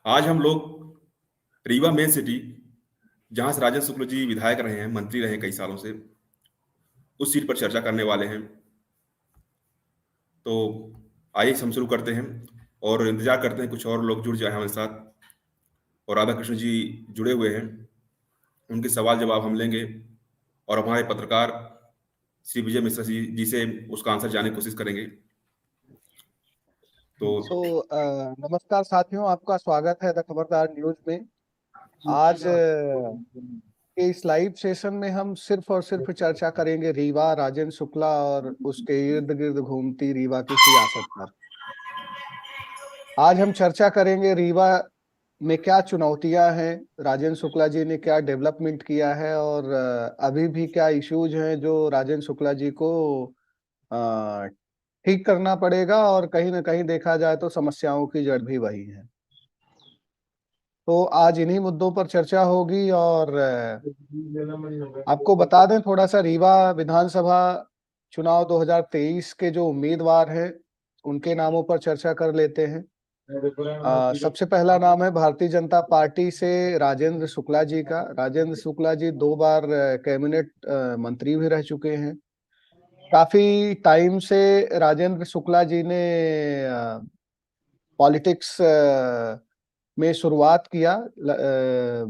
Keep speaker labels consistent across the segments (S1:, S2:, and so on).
S1: आज हम लोग रीवा मेन सिटी, जहां से राजन शुक्ल जी विधायक रहे हैं, मंत्री रहे हैं कई सालों से, उस सीट पर चर्चा करने वाले हैं। तो आइए हम शुरू करते हैं और इंतजार करते हैं कुछ और लोग जुड़ जाए हमारे साथ। और राधा कृष्ण जी जुड़े हुए हैं, उनके सवाल जवाब हम लेंगे और हमारे पत्रकार श्री विजय मिश्रा जी से उसका आंसर जानने की कोशिश करेंगे। तो
S2: नमस्कार साथियों, आपका स्वागत है द खबरदार न्यूज में। आज के इस लाइव सेशन में हम सिर्फ और सिर्फ चर्चा करेंगे रीवा, राजेंद्र शुक्ला और उसके इर्द गिर्द घूमती रीवा की सियासत पर। आज हम चर्चा करेंगे रीवा में क्या चुनौतियां हैं, राजेंद्र शुक्ला जी ने क्या डेवलपमेंट किया है और अभी भी क्या इश्यूज हैं जो राजेंद्र शुक्ला जी को ठीक करना पड़ेगा, और कहीं ना कहीं देखा जाए तो समस्याओं की जड़ भी वही है। तो आज इन्हीं मुद्दों पर चर्चा होगी। और आपको बता दें थोड़ा सा, रीवा विधानसभा चुनाव 2023 के जो उम्मीदवार हैं उनके नामों पर चर्चा कर लेते हैं। सबसे पहला नाम है भारतीय जनता पार्टी से राजेंद्र शुक्ला जी का। राजेंद्र शुक्ला जी 2 बार कैबिनेट मंत्री भी रह चुके हैं। काफी टाइम से राजेंद्र शुक्ला जी ने पॉलिटिक्स में शुरुआत किया।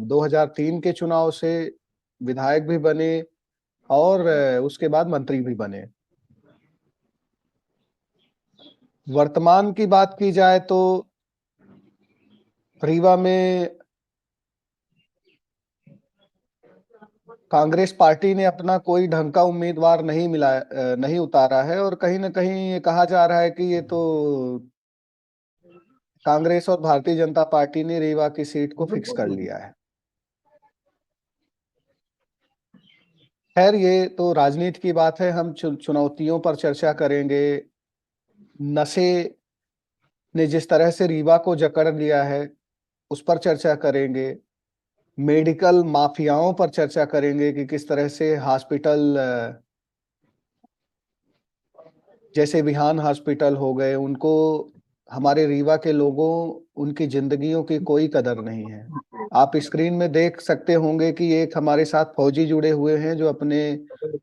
S2: 2003 के चुनाव से विधायक भी बने और उसके बाद मंत्री भी बने। वर्तमान की बात की जाए तो रीवा में कांग्रेस पार्टी ने अपना कोई ढंग का उम्मीदवार नहीं उतारा है, और कहीं ना कहीं ये कहा जा रहा है कि ये तो कांग्रेस और भारतीय जनता पार्टी ने रीवा की सीट को फिक्स कर लिया है। खैर, ये तो राजनीति की बात है। हम चुनौतियों पर चर्चा करेंगे। नशे ने जिस तरह से रीवा को जकड़ लिया है उस पर चर्चा करेंगे। मेडिकल माफियाओं पर चर्चा करेंगे कि किस तरह से हॉस्पिटल जैसे विहान हॉस्पिटल हो गए, उनको हमारे रीवा के लोगों, उनकी जिंदगियों की कोई कदर नहीं है। आप स्क्रीन में देख सकते होंगे कि एक हमारे साथ फौजी जुड़े हुए हैं जो अपने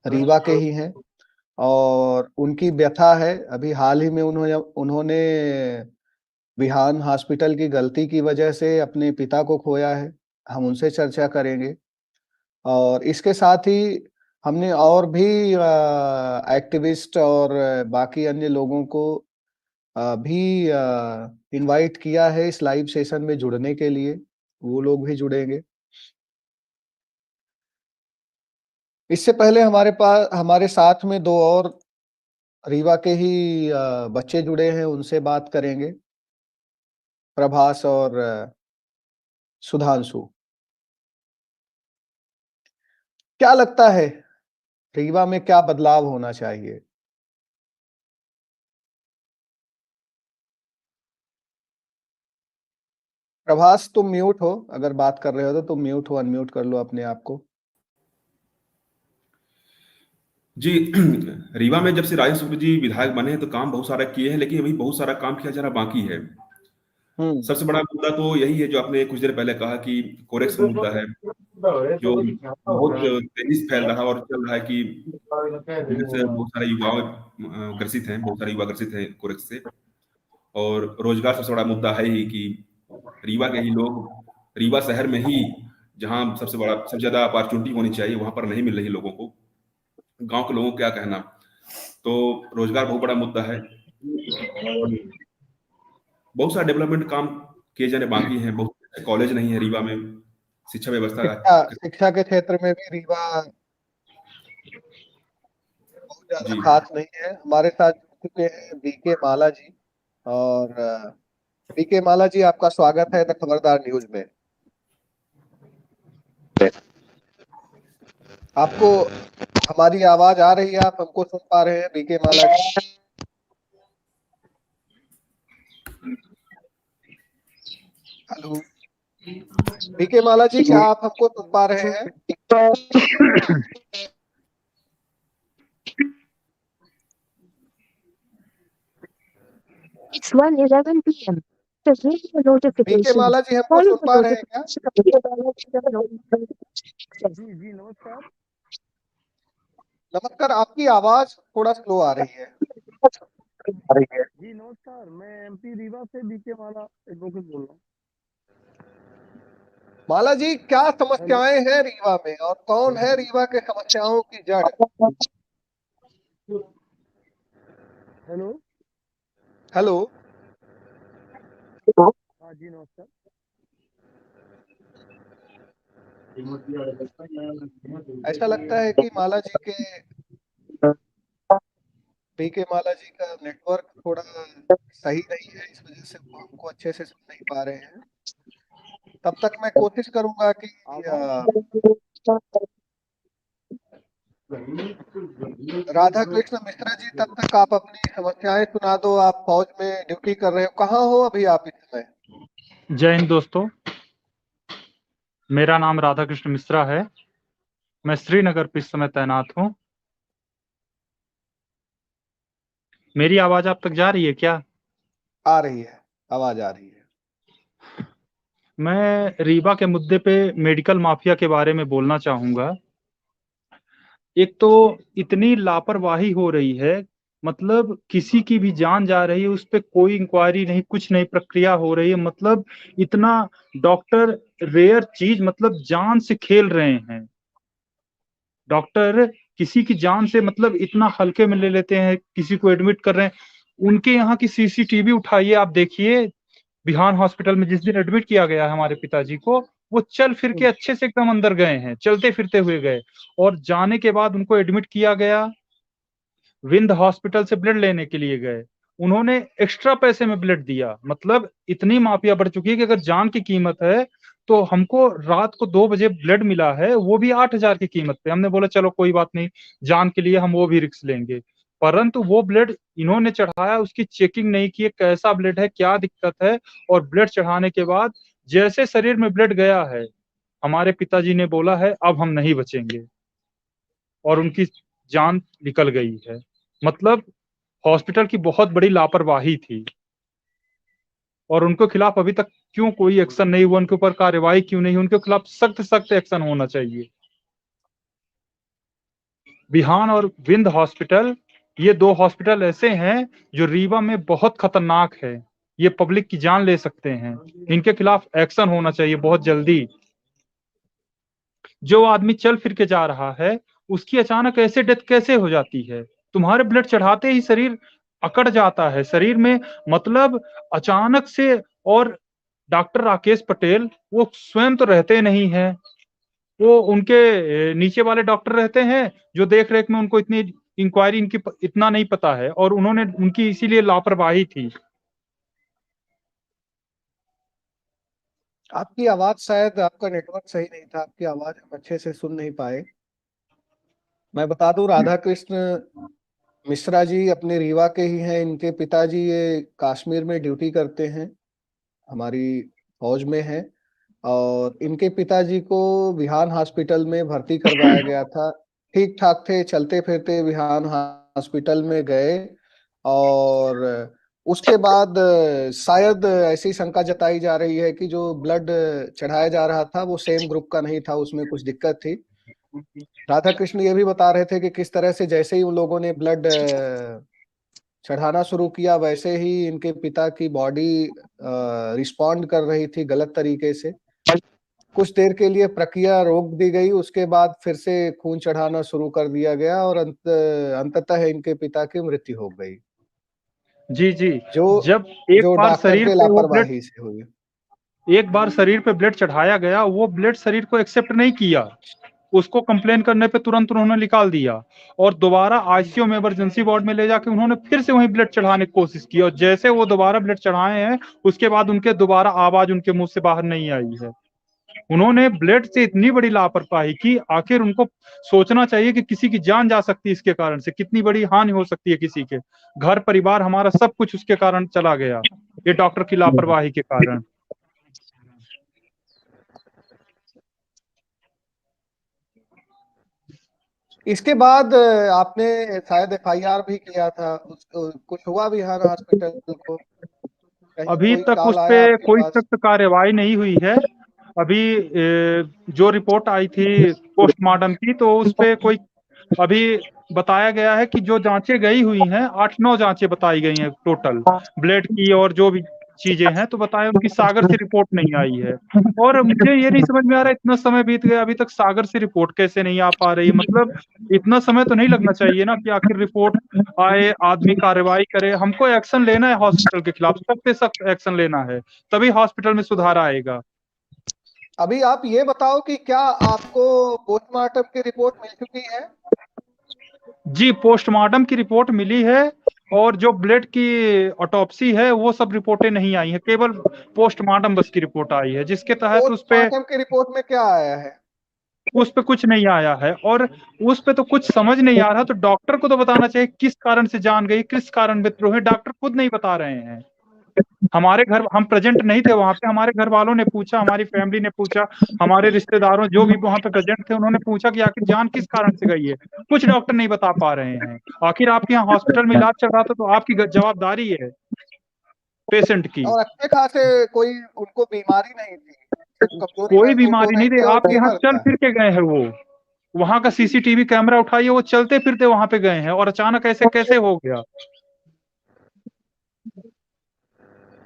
S2: रीवा के ही हैं, और उनकी व्यथा है। अभी हाल ही में उन्होंने विहान हॉस्पिटल की गलती की वजह से अपने पिता को खोया है। हम उनसे चर्चा करेंगे। और इसके साथ ही हमने और भी एक्टिविस्ट और बाकी अन्य लोगों को भी इनवाइट किया है इस लाइव सेशन में जुड़ने के लिए। वो लोग भी जुड़ेंगे। इससे पहले हमारे साथ में 2 और रीवा के ही बच्चे जुड़े हैं, उनसे बात करेंगे, प्रभास और सुधांशु। क्या लगता है रीवा में क्या बदलाव होना चाहिए? प्रभास, तुम म्यूट हो। अगर बात कर रहे हो तो तुम म्यूट हो, अनम्यूट कर लो अपने आप को।
S1: जी, रीवा में जब से राजन शुक्ल जी विधायक बने हैं तो काम बहुत सारा किए हैं, लेकिन अभी बहुत सारा काम किया जाना बाकी है। सबसे बड़ा मुद्दा तो यही है जो आपने कुछ देर पहले कहा कि कोरेक्स का मुद्दा है, जो बहुत तेजी से फैल रहा और चल रहा है कि जिससे बहुत सारे युवा ग्रसित हैं, बहुत सारे युवा ग्रसित हैं कोरेक्स से। और रोजगार सबसे बड़ा मुद्दा है ही कि रीवा के ही लोग, रीवा शहर में ही जहाँ सबसे ज्यादा अपॉर्चुनिटी होनी चाहिए वहां पर नहीं मिल रही लोगों को। गांव के लोगों को क्या कहना। तो रोजगार बहुत बड़ा मुद्दा है और बहुत सारे डेवलपमेंट काम किए जाने बाकी हैं। बहुत कॉलेज नहीं है रीवा में, शिक्षा व्यवस्था
S2: शिक्षा के क्षेत्र में भी रीवा बहुत ज्यादा
S1: जी
S2: खास नहीं है। हमारे साथ जुड़ चुके हैं बीके माला जी। और बीके माला जी, आपका स्वागत है द खबरदार न्यूज में। आपको हमारी आवाज आ रही है? आप हमको सुन पा रहे हैं बीके माला जी? हेलो बीके माला जी, क्या आप हमको सुन पा रहे हैं?
S3: It's 1:11 p.m.
S2: बीके माला जी हमको सुन पा रहे हैं क्या?
S3: जी जी नमस्कार।
S2: नमस्कार, आपकी आवाज थोड़ा स्लो आ रही है।
S3: जी नमस्कार, मैं एमपी रीवा से बीके माला एडवोकेट बोल रहा हूँ।
S2: माला जी, क्या समस्याएं हैं रीवा में और कौन है रीवा के समस्याओं की जड़?
S3: हेलो।
S2: हेलो।
S3: हाँ जी नमस्कार।
S2: ऐसा लगता है कि माला जी के बीके माला जी का नेटवर्क थोड़ा सही नहीं है, इस वजह से वो हमको अच्छे से सुन नहीं पा रहे हैं। तब तक मैं कोशिश करूंगा कि राधा कृष्ण मिश्रा जी, तब तक आप अपनी समस्याएं सुना दो। आप फौज में ड्यूटी कर रहे हो, कहाँ हो अभी आप इस समय?
S4: जय हिंद दोस्तों, मेरा नाम राधा कृष्ण मिश्रा है। मैं श्रीनगर पे इस समय तैनात हूँ। मेरी आवाज आप तक जा रही है क्या?
S2: आ रही है, आवाज आ रही है।
S4: मैं रीवा के मुद्दे पे मेडिकल माफिया के बारे में बोलना चाहूंगा। एक तो इतनी लापरवाही हो रही है, मतलब किसी की भी जान जा रही है, उस पे कोई इंक्वायरी नहीं, कुछ नहीं, प्रक्रिया हो रही है। मतलब इतना डॉक्टर रेयर चीज, मतलब जान से खेल रहे हैं। डॉक्टर किसी की जान से मतलब इतना हल्के में ले लेते हैं, किसी को एडमिट कर रहे हैं। उनके यहाँ की सीसीटीवी उठाइए, आप देखिए बिहान हॉस्पिटल में जिस दिन एडमिट किया गया है हमारे पिताजी को, वो चल फिर के अच्छे से एकदम अंदर गए हैं, चलते फिरते हुए गए। और जाने के बाद उनको एडमिट किया गया, विंध हॉस्पिटल से ब्लड लेने के लिए गए, उन्होंने एक्स्ट्रा पैसे में ब्लड दिया। मतलब इतनी माफिया बढ़ चुकी है कि अगर जान की कीमत है तो हमको रात को 2 बजे ब्लड मिला है, वो भी 8,000 की कीमत पे। हमने बोला चलो कोई बात नहीं, जान के लिए हम वो भी रिस्क लेंगे। परंतु वो ब्लड इन्होंने चढ़ाया, उसकी चेकिंग नहीं की कैसा ब्लड है, क्या दिक्कत है। और ब्लड चढ़ाने के बाद जैसे शरीर में ब्लड गया है, हमारे पिताजी ने बोला है अब हम नहीं बचेंगे, और उनकी जान निकल गई है। मतलब हॉस्पिटल की बहुत बड़ी लापरवाही थी, और उनके खिलाफ अभी तक क्यों कोई एक्शन नहीं हुआ, उनके ऊपर कार्रवाई क्यों नहीं, उनके खिलाफ सख्त सख्त एक्शन होना चाहिए। बिहान और विंध हॉस्पिटल, ये 2 हॉस्पिटल ऐसे हैं जो रीवा में बहुत खतरनाक है, ये पब्लिक की जान ले सकते हैं। इनके खिलाफ एक्शन होना चाहिए बहुत जल्दी। जो आदमी चल फिर के जा रहा है, उसकी अचानक ऐसे डेथ कैसे हो जाती है? तुम्हारे ब्लड चढ़ाते ही शरीर अकड़ जाता है शरीर में, मतलब अचानक से। और डॉक्टर राकेश पटेल, वो स्वयं तो रहते नहीं है, वो उनके नीचे वाले डॉक्टर रहते हैं जो देख रेख में, उनको इतनी इंक्वायरी इनकी इतना नहीं पता है, और उन्होंने उनकी इसीलिए लापरवाही थी।
S2: आपकी आवाज, शायद आपका नेटवर्क सही नहीं था, आपकी आवाज हम अच्छे से सुन नहीं पाए। मैं बता दूं, राधा कृष्ण मिश्रा जी अपने रीवा के ही हैं। इनके पिताजी ये कश्मीर में ड्यूटी करते हैं, हमारी फौज में हैं। और इनके पिताजी को विहान हॉस्पिटल में भर्ती करवाया गया था। ठीक ठाक थे, चलते फिरते विहान हॉस्पिटल में गए। और उसके बाद शायद ऐसी शंका जताई जा रही है कि जो ब्लड चढ़ाया जा रहा था वो सेम ग्रुप का नहीं था, उसमें कुछ दिक्कत थी। राधा कृष्ण ये भी बता रहे थे कि किस तरह से जैसे ही उन लोगों ने ब्लड चढ़ाना शुरू किया, वैसे ही इनके पिता की बॉडी रिस्पॉन्ड कर रही थी गलत तरीके से। कुछ देर के लिए प्रक्रिया रोक दी गई, उसके बाद फिर से खून चढ़ाना शुरू कर दिया गया, और अंततः इनके पिता की मृत्यु हो गई,
S4: जी जी।
S2: जो
S4: जब एक
S2: जो
S4: बार
S2: डॉक्टर
S4: शरीर
S2: के
S4: पे वो ब्लड,
S2: लापरवाही से हुई।
S4: एक बार शरीर पे ब्लड चढ़ाया गया, वो ब्लड शरीर को एक्सेप्ट नहीं किया, उसको कंप्लेन करने पे तुरंत उन्होंने निकाल दिया, और दोबारा आईसीयू में इमरजेंसी वार्ड में ले जाके उन्होंने फिर से वही ब्लड चढ़ाने की कोशिश की, और जैसे वो दोबारा ब्लड चढ़ाए हैं, उसके बाद उनके दोबारा आवाज उनके मुंह से बाहर नहीं आई है। उन्होंने ब्लड से इतनी बड़ी लापरवाही की, आखिर उनको सोचना चाहिए कि किसी की जान जा सकती है इसके कारण से, कितनी बड़ी हानि हो सकती है किसी के घर परिवार, हमारा सब कुछ उसके कारण चला गया, ये डॉक्टर की लापरवाही के कारण।
S2: इसके बाद आपने शायद एफआईआर भी किया था, कुछ हुआ बिहार हॉस्पिटल को?
S4: अभी
S2: कोई
S4: तक
S2: कॉल
S4: उस
S2: आया
S4: पे
S2: आपके
S4: कोई
S2: पास?
S4: सख्त कार्रवाई नहीं हुई है। अभी जो रिपोर्ट आई थी पोस्टमार्टम की, तो उस पे कोई अभी बताया गया है कि जो जांचें गई हुई हैं 8-9 जांचें बताई गई हैं टोटल ब्लड की और जो भी चीजें हैं, तो बताया उनकी सागर से रिपोर्ट नहीं आई है। और मुझे ये नहीं समझ में आ रहा, इतना समय बीत गया अभी तक सागर से रिपोर्ट कैसे नहीं आ पा रही है। मतलब इतना समय तो नहीं लगना चाहिए ना कि आखिर रिपोर्ट आए, आदमी कार्रवाई करे। हमको एक्शन लेना है हॉस्पिटल के खिलाफ, सख्त से सख्त एक्शन लेना है, तभी हॉस्पिटल में सुधार आएगा।
S2: अभी आप ये बताओ कि क्या आपको पोस्टमार्टम की रिपोर्ट मिल चुकी है?
S4: जी, पोस्टमार्टम की रिपोर्ट मिली है, और जो ब्लड की ऑटोप्सी है वो सब रिपोर्टें नहीं आई हैं, केवल पोस्टमार्टम बस की रिपोर्ट आई है, जिसके तहत
S2: पोस्टमार्टम की रिपोर्ट में क्या आया है?
S4: उस पे कुछ नहीं आया है। और उस पे तो कुछ समझ नहीं आ रहा, तो डॉक्टर को तो बताना चाहिए किस कारण से जान गई, किस कारण विद्रोह है। डॉक्टर खुद नहीं बता रहे हैं। हमारे घर हम प्रेजेंट नहीं थे वहां पे, हमारे घर वालों ने पूछा, हमारी फैमिली ने पूछा, हमारे रिश्तेदारों जो भी वहां पे प्रेजेंट थे उन्होंने पूछा कि आखिर जान किस कारण से गई है। कुछ डॉक्टर नहीं बता पा रहे हैं। आखिर आपके यहाँ हॉस्पिटल में इलाज चल रहा था, तो आपकी जवाबदारी है पेशेंट की।
S2: और अच्छे खासे कोई उनको बीमारी नहीं थी, सिर्फ कमजोरी
S4: कोई
S2: महसूस हो
S4: बीमारी
S2: रही
S4: नहीं थी,
S2: थी और
S4: आपके यहाँ
S2: फीवर
S4: चल
S2: था।
S4: फिर के गए हैं वो। वहां का सीसीटीवी कैमरा उठाइए, वो चलते फिरते वहां पे गए हैं, और अचानक ऐसे कैसे हो गया।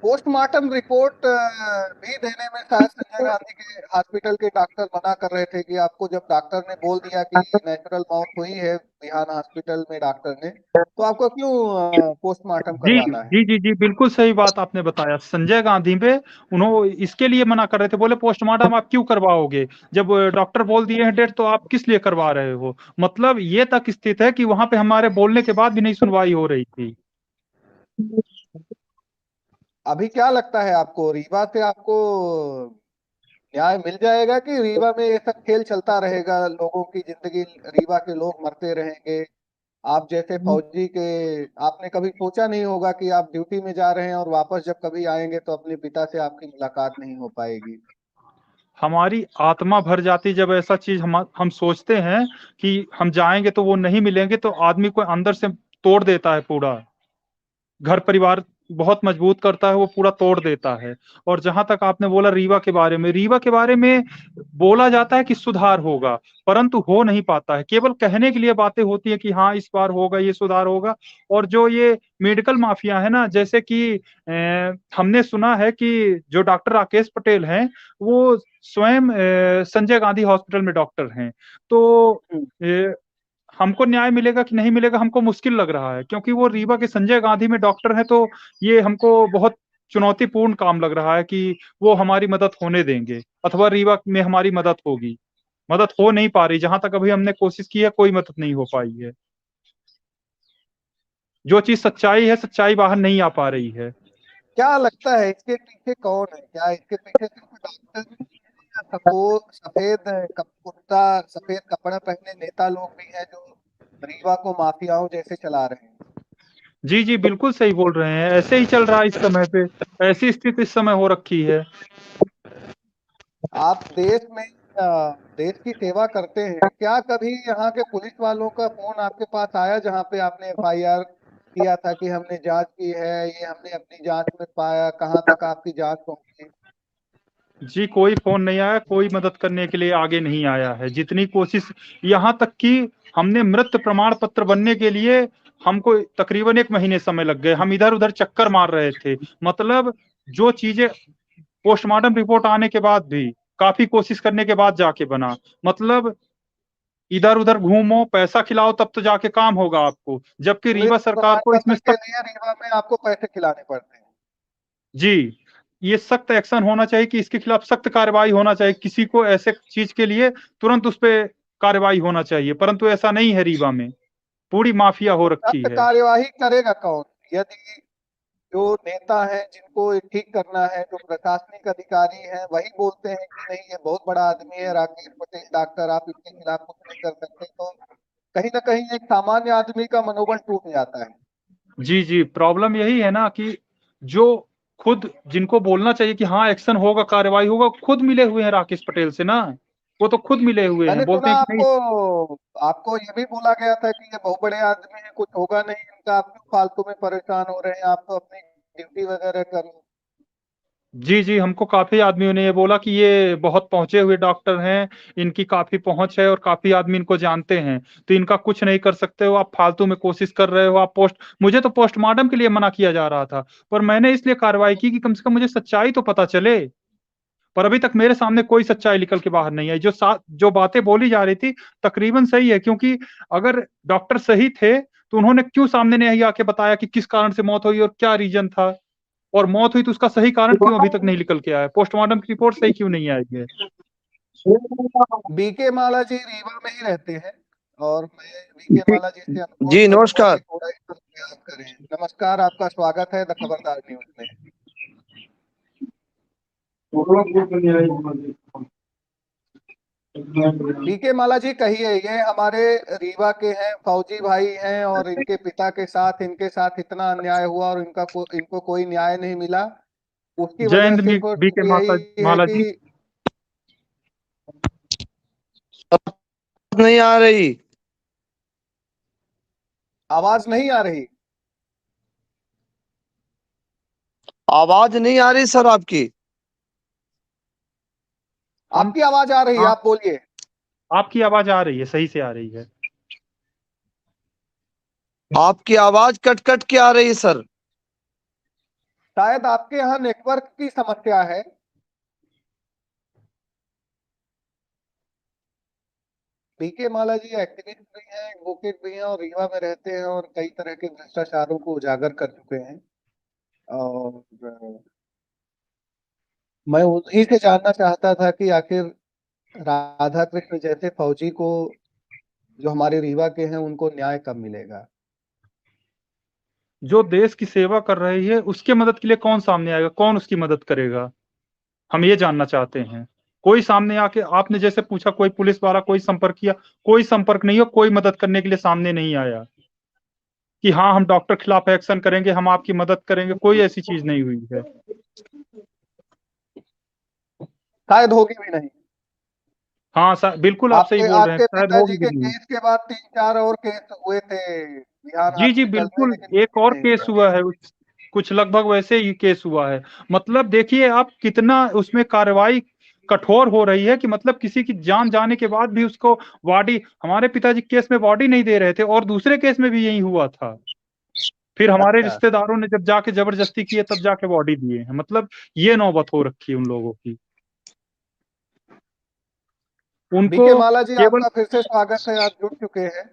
S2: पोस्टमार्टम रिपोर्ट भी देने में शायद संजय गांधी के हॉस्पिटल के डॉक्टर मना कर रहे थे कि आपको जब डॉक्टर ने बोल दिया कि नेचुरल मौत हुई है बिहान हॉस्पिटल में डॉक्टर ने, तो आपको क्यों पोस्टमार्टम
S4: जी
S2: करवाना है?
S4: जी जी जी, बिल्कुल सही बात आपने बताया। संजय गांधी पे उन्होंने इसके लिए मना कर रहे थे, बोले पोस्टमार्टम आप क्यों करवाओगे, जब डॉक्टर बोल दिए हैं डेट, तो आप किस लिए करवा रहे हो। मतलब ये तक स्थित है कि वहां पे हमारे बोलने के बाद भी नहीं सुनवाई हो रही थी।
S2: अभी क्या लगता है आपको, रीवा से आपको न्याय मिल जाएगा कि रीवा में ये सब खेल चलता रहेगा, लोगों की जिंदगी, रीवा के लोग मरते रहेंगे? आप जैसे फौजी के, आपने कभी सोचा नहीं होगा कि आप ड्यूटी में जा रहे हैं और वापस जब कभी आएंगे तो अपने पिता से आपकी मुलाकात नहीं हो पाएगी?
S4: हमारी आत्मा भर जाती जब ऐसा चीज हम सोचते हैं कि हम जाएंगे तो वो नहीं मिलेंगे, तो आदमी को अंदर से तोड़ देता है पूरा। घर परिवार बहुत मजबूत करता है, वो पूरा तोड़ देता है। और जहां तक आपने बोला रीवा के बारे में, रीवा के बारे में बोला जाता है कि सुधार होगा, परंतु हो नहीं पाता है। केवल कहने के लिए बातें होती है कि हाँ इस बार होगा, ये सुधार होगा। और जो ये मेडिकल माफिया है ना, जैसे कि हमने सुना है कि जो डॉक्टर राकेश पटेल हैं, वो स्वयं संजय गांधी हॉस्पिटल में डॉक्टर हैं। तो हमको न्याय मिलेगा कि नहीं मिलेगा, हमको मुश्किल लग रहा है, क्योंकि वो रीवा के संजय गांधी में डॉक्टर है। तो ये हमको बहुत चुनौतीपूर्ण काम लग रहा है कि वो हमारी मदद होने देंगे, अथवा रीवा में हमारी मदद होगी। मदद हो नहीं पा रही, जहां तक अभी हमने कोशिश की है कोई मदद नहीं हो पाई है। जो चीज सच्चाई है, सच्चाई बाहर नहीं आ पा रही है।
S2: क्या लगता है इसके पीछे कौन है? क्या इसके पीछे सिर्फ डॉक्टर या कुर्ता सफेद कपड़ा पहने नेता लोग भी हैं जो रीवा को माफियाओं जैसे चला रहे हैं?
S4: जी जी, बिल्कुल सही बोल रहे हैं। ऐसे ही चल रहा है इस समय पे, ऐसी स्थिति इस समय हो रखी है।
S2: आप देश में देश की सेवा करते हैं, क्या कभी यहाँ के पुलिस वालों का फोन आपके पास आया जहाँ पे आपने एफआईआर किया था कि हमने जांच की है, ये हमने अपनी जांच में पाया, कहाँ तक आपकी जांच पहुंची?
S4: जी, कोई फोन नहीं आया, कोई मदद करने के लिए आगे नहीं आया है। जितनी कोशिश, यहाँ तक कि हमने मृत प्रमाण पत्र बनने के लिए हमको तकरीबन 1 महीने समय लग गए। हम इधर उधर चक्कर मार रहे थे। मतलब जो चीजें पोस्टमार्टम रिपोर्ट आने के बाद भी काफी कोशिश करने के बाद जाके बना। मतलब इधर उधर घूमो, पैसा खिलाओ, तब तो जाके काम होगा आपको, जबकि
S2: मृत
S4: रीवा सरकार
S2: प्रमाण
S4: को
S2: पत्र
S4: इसमें
S2: के
S4: सख्त,
S2: लिए रीवा में आपको पैसे खिलाने पड़ते हैं?
S4: जी, ये सख्त एक्शन होना चाहिए कि इसके खिलाफ सख्त कार्रवाई होना चाहिए। किसी को ऐसे चीज के लिए तुरंत उस पे कार्रवाई होना चाहिए, परंतु ऐसा नहीं है। रीवा में पूरी माफिया हो रखी
S2: सख्त
S4: है।
S2: कार्यवाही करेगा कौन? यदि जो नेता है जिनको ये ठीक करना है, जो प्रशासनिक अधिकारी हैं, वही बोलते हैं कि नहीं ये बहुत बड़ा आदमी है राकेश पटेल डॉक्टर, आप इसके खिलाफ कुछ नहीं कर सकते, तो कहीं ना कहीं एक सामान्य आदमी का मनोबल टूट जाता है।
S4: जी जी, प्रॉब्लम यही है ना कि जो खुद जिनको बोलना चाहिए कि हाँ एक्शन होगा, कार्रवाई होगा, खुद मिले हुए हैं राकेश पटेल से ना। वो तो खुद मिले हुए हैं,
S2: मैंने
S4: बोलते
S2: सुना
S4: हैं कि नहीं।
S2: आपको आपको ये भी बोला गया था कि ये बहुत बड़े आदमी हैं, कुछ होगा नहीं इनका, आप क्यों फालतू में परेशान हो रहे हैं, आप तो अपनी ड्यूटी वगैरह कर लो।
S4: जी, जी, हमको काफ़ी आदमियों ने ये बोला कि ये बहुत पहुँचे हुए डॉक्टर हैं, इनकी काफ़ी पहुँच है और काफ़ी आदमी इनको जानते हैं, तो इनका कुछ नहीं कर सकते हो, आप फालतू में कोशिश कर रहे हो, आप पोस्ट मुझे तो पोस्टमार्टम के लिए मना किया जा रहा था, पर मैंने इसलिए कार्रवाई की कि कम से कम मुझे सच्चाई तो पता चले। पर अभी तक मेरे सामने कोई सच्चाई निकल के बाहर नहीं आई। जो बातें बोली जा रही थी, तकरीबन सही है, क्योंकि अगर डॉक्टर सही थे, तो उन्होंने क्यों सामने नहीं आके बताया कि किस कारण से मौत हुई और क्या रीज़न था? और मौत हुई तो उसका सही कारण क्यों अभी तक नहीं निकल के आया? पोस्टमार्टम की रिपोर्ट सही क्यों नहीं आई है?
S2: बीके माला जी रीवा में ही रहते हैं और मैं बीके माला जी से अनुरोध
S3: जी
S2: करूंगा
S3: नमस्कार।
S2: कि थोड़ा इस पर प्रयास करें। नमस्कार, आपका स्वागत है द खबरदार न्यूज में। बीके माला जी कहिए, ये हमारे रीवा के हैं, फौजी भाई हैं और इनके पिता के साथ इनके साथ इतना अन्याय हुआ और इनको कोई न्याय नहीं मिला। उसकी
S4: जय
S2: वजह
S4: हिंद
S2: सिर्फ
S4: बीके
S2: यही है
S4: माला
S2: कि
S4: जी।
S3: नहीं आ रही।
S2: आवाज नहीं आ रही।
S3: आवाज नहीं आ रही सर आपकी।
S4: हम
S2: आपकी आवाज आ रही है,
S4: हाँ,
S2: आप बोलिए।
S4: आपकी आवाज़ आ रही है, सही से आ रही है।
S3: आपकी आवाज कट कट के आ रही है सर।
S2: शायद आपके यहाँ नेटवर्क की समस्या है। बीके माला जी एक्टिविस्ट भी हैं, एडवोकेट भी हैं और रीवा में रहते हैं और कई तरह के भ्रष्टाचारों को उजागर कर चुके हैं। और मैं उन्हीं से जानना चाहता था कि आखिर राधा कृष्ण जैसे फौजी को, जो हमारे रीवा के हैं, उनको न्याय कब मिलेगा?
S4: जो देश की सेवा कर रही है, उसके मदद के लिए कौन सामने आएगा? कौन उसकी मदद करेगा? हम ये जानना चाहते हैं। कोई सामने आके आपने जैसे पूछा कोई पुलिस वाला कोई संपर्क किया, कोई संपर्क नहीं हो, कोई मदद करने के लिए सामने नहीं आया कि हाँ, हम डॉक्टर खिलाफ एक्शन करेंगे, हम आपकी मदद करेंगे, कोई ऐसी चीज़ नहीं हुई है।
S2: शायद होगी भी नहीं।
S4: हाँ, बिल्कुल आप सही
S2: आपके
S4: बोल रहे हैं,
S2: आपके
S4: शायद
S2: पिताजी
S4: होगी भी
S2: के
S4: नहीं।
S2: केस के बाद 3-4 और केस हुए थे बिहार
S4: जी, जी,
S2: हॉस्पिटल में,
S4: बिल्कुल,
S2: लेकिन
S4: एक
S2: कुछ
S4: और
S2: नहीं
S4: केस
S2: हुआ।
S4: हुआ है, कुछ लगभग वैसे ही केस हुआ है। मतलब देखिए आप कितना उसमें कार्रवाई कठोर हो रही है कि मतलब किसी की जान जाने के बाद भी उसको बॉडी हमारे पिताजी केस में बॉडी नहीं दे रहे थे और दूसरे केस में भी यही हुआ था। फिर हमारे
S2: अच्छा,
S4: रिश्तेदारों ने जब जाके जबरदस्ती किए तब जाके बॉडी दिए हैं। मतलब ये नौबत हो रखी है उन लोगों की। उनको
S2: बीके माला जी
S4: केवल
S2: आपका फिर से स्वागत है, आप जुड़ चुके हैं।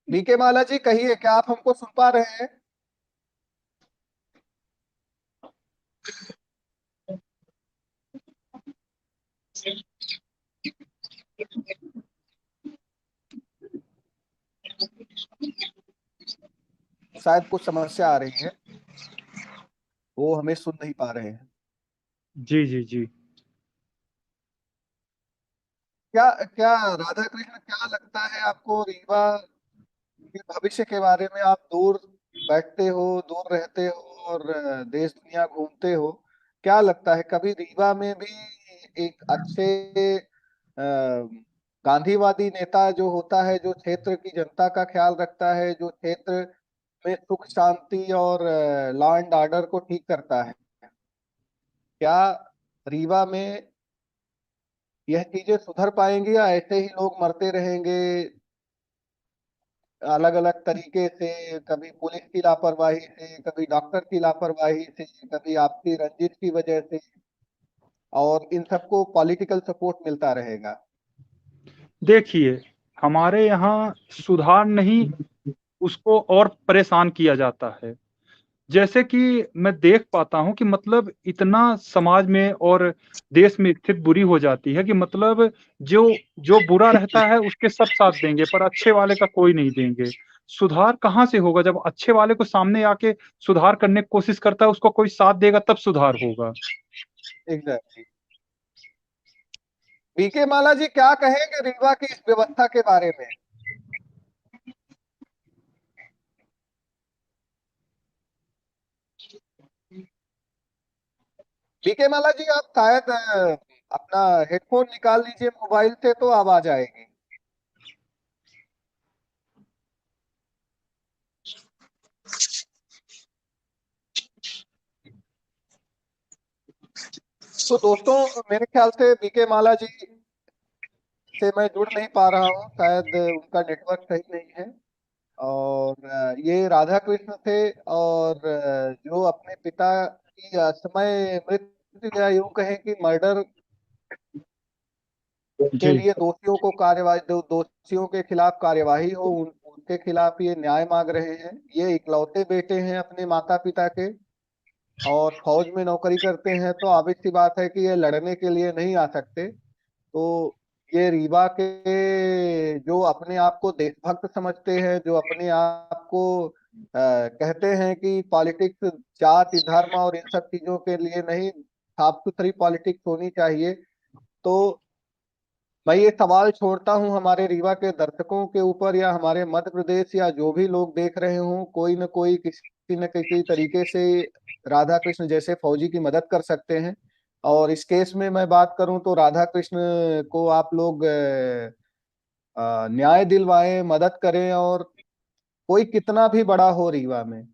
S2: बीके माला जी कहिए, क्या आप हमको सुन पा रहे हैं? शायद कुछ समस्या आ रही है, वो हमें सुन नहीं पा रहे हैं।
S4: जी, जी, जी।
S2: क्या क्या राधा कृष्ण, क्या लगता है आपको रीवा के भविष्य के बारे में? आप दूर बैठते हो, दूर रहते हो और देश दुनिया घूमते हो, क्या लगता है कभी रीवा में भी एक अच्छे गांधीवादी नेता जो होता है, जो क्षेत्र की जनता का ख्याल रखता है, जो क्षेत्र में सुख शांति और लॉ एंड ऑर्डर को ठीक करता है, क्या रीवा में यह चीजें सुधर पाएंगी या ऐसे ही लोग मरते रहेंगे अलग अलग तरीके से? कभी पुलिस की लापरवाही से, कभी डॉक्टर की लापरवाही से, कभी आपसी रंजिश की वजह से, और इन सबको पॉलिटिकल सपोर्ट मिलता रहेगा।
S4: देखिए, हमारे यहाँ सुधार नहीं, उसको और परेशान किया जाता है। जैसे कि मैं देख पाता हूँ कि मतलब इतना समाज में और देश में स्थिति बुरी हो जाती है कि मतलब जो जो बुरा रहता है उसके सब साथ देंगे पर अच्छे वाले का कोई नहीं देंगे। सुधार कहाँ से होगा जब अच्छे वाले को सामने आके सुधार करने की कोशिश करता है, उसको कोई साथ देगा तब सुधार होगा।
S2: एग्जैक्टली। बीके माला जी क्या कहेंगे रीवा की इस व्यवस्था के बारे में? बीके माला जी आप शायद अपना हेडफोन निकाल लीजिए मोबाइल से, तो आवाज आएगी। तो दोस्तों, मेरे ख्याल से बीके माला जी से मैं जुड़ नहीं पा रहा हूँ, शायद उनका नेटवर्क सही नहीं है। और ये राधा कृष्ण थे, और जो अपने पिता की समय मृत्यु या यूं कहें कि मर्डर के लिए दोषियों को कार्यवाही, दोषियों के खिलाफ कार्यवाही हो, उनके खिलाफ ये न्याय मांग रहे हैं। ये इकलौते बेटे हैं अपने माता पिता के, और फौज में नौकरी करते हैं, तो obvious सी बात है कि ये लड़ने के लिए नहीं आ सकते। तो ये रीवा के जो अपने आप को देशभक्त समझते हैं, जो अपने आप को कहते हैं कि पॉलिटिक्स जाति धर्म और इन सब चीजों के लिए नहीं, साफ सुथरी पॉलिटिक्स होनी चाहिए। तो मैं ये सवाल छोड़ता हूं हमारे रीवा के दर्शकों के ऊपर, या हमारे मध्य प्रदेश या जो भी लोग देख रहे हों, कोई न कोई किसी न किसी तरीके से राधा कृष्ण जैसे फौजी की मदद कर सकते हैं। और इस केस में मैं बात करूं तो राधा कृष्ण को आप लोग न्याय दिलवाएं, मदद करें। और कोई कितना भी बड़ा हो रीवा में,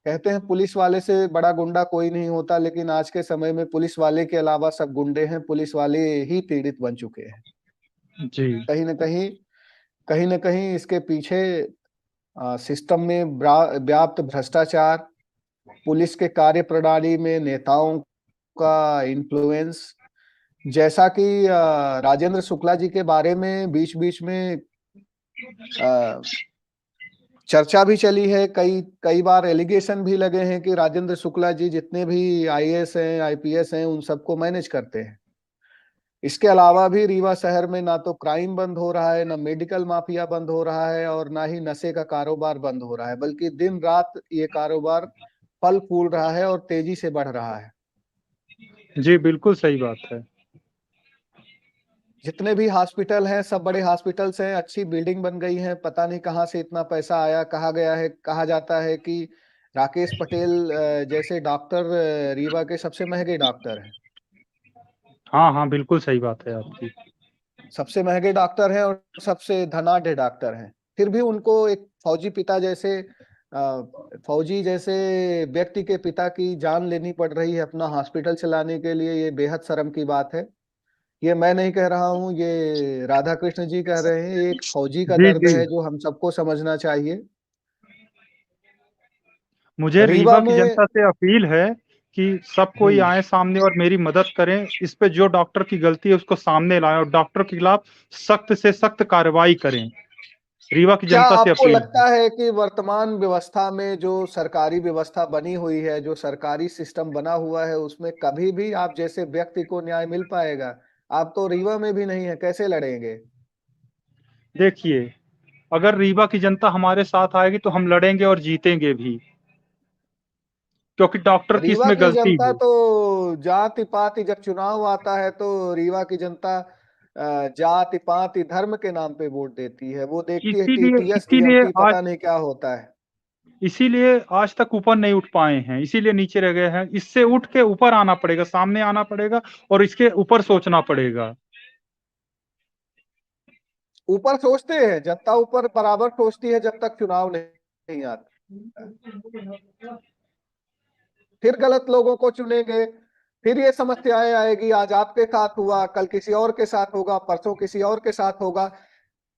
S2: कहते हैं पुलिस वाले से बड़ा गुंडा कोई नहीं होता, लेकिन आज के समय में पुलिस वाले के अलावा सब गुंडे हैं, पुलिस वाले ही पीड़ित बन चुके हैं
S4: जी।
S2: कहीं न कहीं इसके पीछे सिस्टम में व्याप्त भ्रष्टाचार, पुलिस के कार्य प्रणाली में नेताओं का इन्फ्लुएंस, जैसा कि राजेंद्र शुक्ला जी के बारे में बीच बीच में चर्चा भी चली है, कई बार एलिगेशन भी लगे हैं कि राजेंद्र शुक्ला जी जितने भी आईएएस हैं, आईपीएस हैं, उन सबको मैनेज करते हैं। इसके अलावा भी रीवा शहर में ना तो क्राइम बंद हो रहा है, ना मेडिकल माफिया बंद हो रहा है, और ना ही नशे का कारोबार बंद हो रहा है, बल्कि दिन रात ये कारोबार फल फूल रहा है और तेजी से बढ़ रहा है।
S4: जी बिल्कुल सही बात है।
S2: जितने भी हॉस्पिटल हैं, सब बड़े हॉस्पिटल्स हैं, अच्छी बिल्डिंग बन गई है, पता नहीं कहाँ से इतना पैसा आया। कहा गया है, कहा जाता है कि राकेश पटेल जैसे डॉक्टर रीवा के सबसे महंगे डॉक्टर हैं।
S4: हाँ हाँ, बिल्कुल सही बात है आपकी।
S2: सबसे महंगे डॉक्टर हैं और सबसे धनाढ्य डॉक्टर हैं, फिर भी उनको एक फौजी पिता जैसे फौजी जैसे व्यक्ति के पिता की जान लेनी पड़ रही है अपना हॉस्पिटल चलाने के लिए। ये बेहद शर्म की बात है। ये मैं नहीं कह रहा हूँ, ये राधा कृष्ण जी कह रहे हैं। ये एक फौजी का
S4: जी
S2: दर्द
S4: जी,
S2: है जो हम सबको समझना चाहिए।
S4: मुझे
S2: रीवा
S4: रीवा की
S2: में
S4: जनता से अपील है कि सब कोई आए सामने और मेरी मदद करें। इस पे जो डॉक्टर की गलती है उसको सामने लाएं और डॉक्टर के खिलाफ सख्त से सख्त कार्रवाई करें। रीवा की
S2: क्या
S4: जनता से
S2: आपको
S4: अपील है।
S2: लगता है कि वर्तमान व्यवस्था में जो सरकारी व्यवस्था बनी हुई है, जो सरकारी सिस्टम बना हुआ है, उसमें कभी भी आप जैसे व्यक्ति को न्याय मिल पाएगा? आप तो रीवा में भी नहीं है, कैसे लड़ेंगे?
S4: देखिए, अगर रीवा की जनता हमारे साथ आएगी तो हम लड़ेंगे और जीतेंगे भी, क्योंकि डॉक्टर की
S2: रीवा
S4: इसमें
S2: की
S4: गलती
S2: जनता
S4: है।
S2: तो जाति पाति, जब चुनाव आता है तो रीवा की जनता जाति पाति धर्म के नाम पे वोट देती है। वो देखती है
S4: इसीलिए
S2: टीटीएस
S4: इसीलिए
S2: टीएमसी
S4: आज
S2: पता नहीं क्या होता है।
S4: इसीलिए आज तक ऊपर नहीं उठ पाए हैं, इसीलिए नीचे रह गए हैं। इससे उठ के ऊपर आना पड़ेगा, सामने आना पड़ेगा और इसके ऊपर सोचना पड़ेगा।
S2: ऊपर सोचते हैं, जनता ऊपर बराबर सोचती है जब तक चुनाव नहीं आता। फिर गलत लोगों को चुनेंगे, फिर ये समस्याएं आएगी। आज आपके साथ हुआ, कल किसी और के साथ होगा, परसों किसी और के साथ होगा,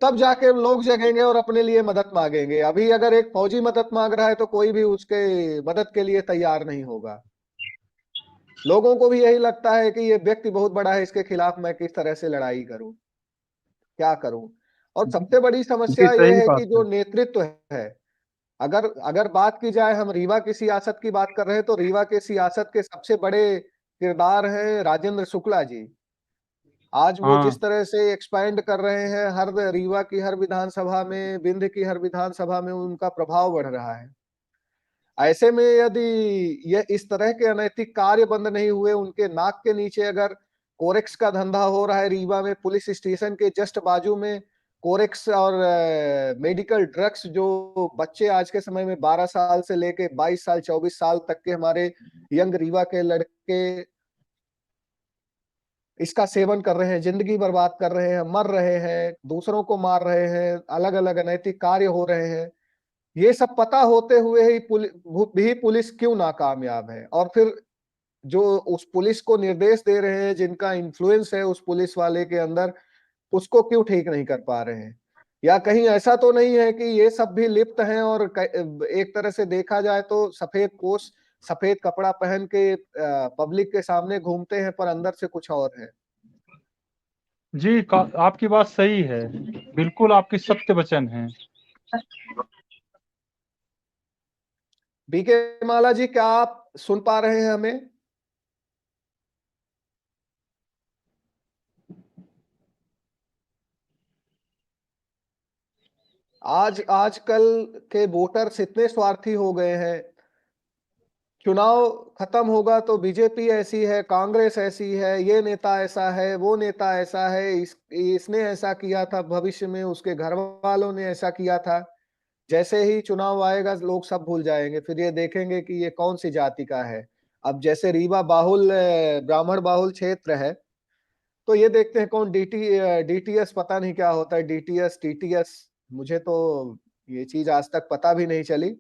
S2: तब जाके लोग जगेंगे और अपने लिए मदद मांगेंगे। अभी अगर एक फौजी मदद मांग रहा है तो कोई भी उसके मदद के लिए तैयार नहीं होगा। लोगों को भी यही लगता है कि ये व्यक्ति बहुत बड़ा है, इसके खिलाफ मैं किस तरह से लड़ाई करूं, क्या करूं। और सबसे बड़ी
S4: जी
S2: समस्या
S4: सही
S2: यह है
S4: बात
S2: कि
S4: है।
S2: जो नेतृत्व है, अगर अगर बात की जाए, हम रीवा की सियासत की बात कर रहे हैं, तो रीवा के सियासत के सबसे बड़े किरदार हैं राजेंद्र शुक्ला जी। आज वो
S4: हाँ
S2: जिस तरह से एक्सपैंड कर रहे हैं, हर रीवा की हर विधानसभा में, विंध्य की हर विधानसभा में उनका प्रभाव बढ़ रहा है। ऐसे में यदि ये इस तरह के अनैतिक कार्य बंद नहीं हुए, उनके नाक के नीचे अगर कोरेक्स का धंधा हो रहा है, रीवा में पुलिस स्टेशन के जस्ट बाजू में कोरेक्स और मेडिकल ड्रग्स, जो बच्चे आज के समय में 12 साल से लेके 22 साल 24 साल तक के हमारे यंग रीवा के लड़के इसका सेवन कर रहे हैं, जिंदगी बर्बाद कर रहे हैं, मर रहे हैं, दूसरों को मार रहे हैं, अलग अलग अनैतिक कार्य हो रहे हैं। ये सब पता होते हुए ही भी पुलिस क्यों नाकामयाब है? और फिर जो उस पुलिस को निर्देश दे रहे हैं, जिनका इन्फ्लुएंस है उस पुलिस वाले के अंदर, उसको क्यों ठीक नहीं कर पा रहे हैं? या कहीं ऐसा तो नहीं है कि ये सब भी लिप्त हैं और एक तरह से देखा जाए तो सफेद पोश, सफेद कपड़ा पहन के पब्लिक के सामने घूमते हैं, पर अंदर से कुछ और है।
S4: जी, आपकी बात सही है, बिल्कुल आपकी सत्य वचन है।
S2: बीके माला जी, क्या आप सुन पा रहे हैं हमें? आजकल के वोटर्स इतने स्वार्थी हो गए हैं। चुनाव खत्म होगा तो बीजेपी ऐसी है, कांग्रेस ऐसी है, ये नेता ऐसा है, वो नेता ऐसा है, इसने ऐसा किया था भविष्य में, उसके घर वालों ने ऐसा किया था। जैसे ही चुनाव आएगा लोग सब भूल जाएंगे, फिर ये देखेंगे कि ये कौन सी जाति का है। अब जैसे रीवा ब्राह्मण बाहुल क्षेत्र है, तो ये देखते हैं कौन डीटीएस, पता नहीं क्या होता है डीटीएस टीटीएस, मुझे तो ये चीज आज तक पता भी नहीं चली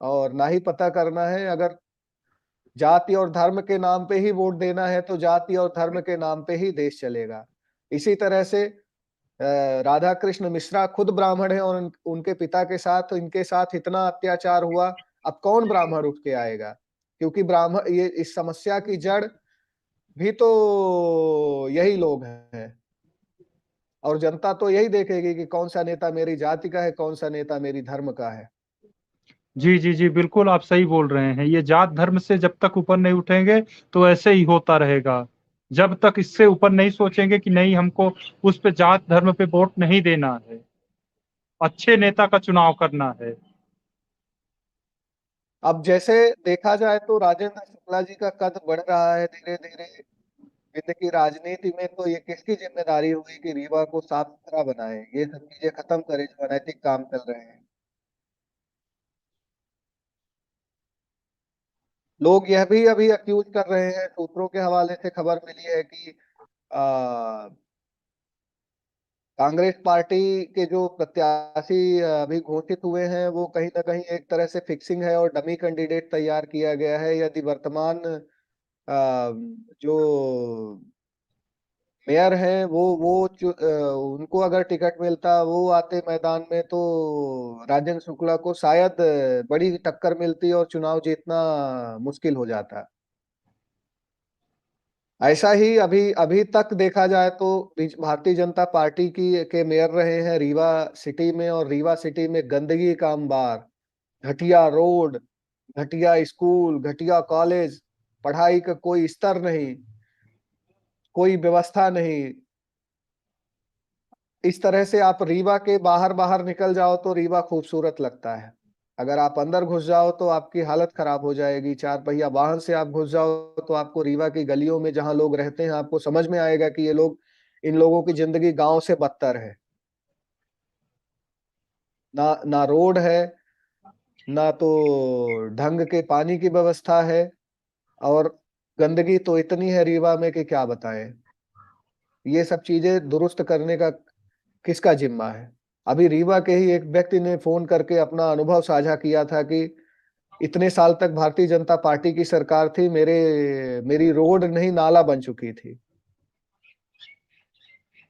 S2: और ना ही पता करना है। अगर जाति और धर्म के नाम पे ही वोट देना है तो जाति और धर्म के नाम पे ही देश चलेगा। इसी तरह से राधा कृष्ण मिश्रा खुद ब्राह्मण है और उनके पिता के साथ, इनके साथ इतना अत्याचार हुआ, अब कौन ब्राह्मण उठ के आएगा? क्योंकि ब्राह्मण, ये इस समस्या की जड़ भी तो यही लोग हैं और जनता तो यही देखेगी कि कौन सा नेता मेरी जाति का है, कौन सा नेता मेरी धर्म का है।
S4: जी जी जी, बिल्कुल आप सही बोल रहे हैं। ये जात धर्म से जब तक ऊपर नहीं उठेंगे तो ऐसे ही होता रहेगा। जब तक इससे ऊपर नहीं सोचेंगे कि नहीं, हमको उस पे जात धर्म पे वोट नहीं देना है, अच्छे नेता का चुनाव करना है।
S2: अब जैसे देखा जाए तो राजेंद्र शुक्ला जी का कद बढ़ रहा है धीरे धीरे विंध्य की राजनीति में, तो ये किसकी जिम्मेदारी हुई कि रीवा को साफ सुथरा बनाए, ये सब चीजें खत्म करे जो अनैतिक काम चल रहे हैं। लोग यह भी अभी अक्यूज कर रहे हैं, सूत्रों के हवाले से खबर मिली है कि कांग्रेस पार्टी के जो प्रत्याशी अभी घोषित हुए हैं वो कहीं ना कहीं एक तरह से फिक्सिंग है और डमी कैंडिडेट तैयार किया गया है। यदि वर्तमान जो मेयर है उनको अगर टिकट मिलता, वो आते मैदान में, तो राजेंद्र शुक्ला को शायद बड़ी टक्कर मिलती और चुनाव जीतना मुश्किल हो जाता। ऐसा ही अभी अभी तक देखा जाए तो भारतीय जनता पार्टी के मेयर रहे हैं रीवा सिटी में, और रीवा सिटी में गंदगी का अंबार, घटिया रोड, घटिया स्कूल, घटिया कॉलेज, पढ़ाई का कोई स्तर नहीं, कोई व्यवस्था नहीं। इस तरह से आप रीवा के बाहर बाहर निकल जाओ तो रीवा खूबसूरत लगता है, अगर आप अंदर घुस जाओ तो आपकी हालत खराब हो जाएगी। चार पहिया वाहन से आप घुस जाओ तो आपको रीवा की गलियों में जहां लोग रहते हैं आपको समझ में आएगा कि इन लोगों की जिंदगी गांव से बदतर है। ना रोड है, ना तो ढंग के पानी की व्यवस्था है, और गंदगी तो इतनी है रीवा में कि क्या बताएं। ये सब चीजें दुरुस्त करने का किसका जिम्मा है? अभी रीवा के ही एक व्यक्ति ने फोन करके अपना अनुभव साझा किया था कि इतने साल तक भारतीय जनता पार्टी की सरकार थी, मेरी रोड नहीं नाला बन चुकी थी।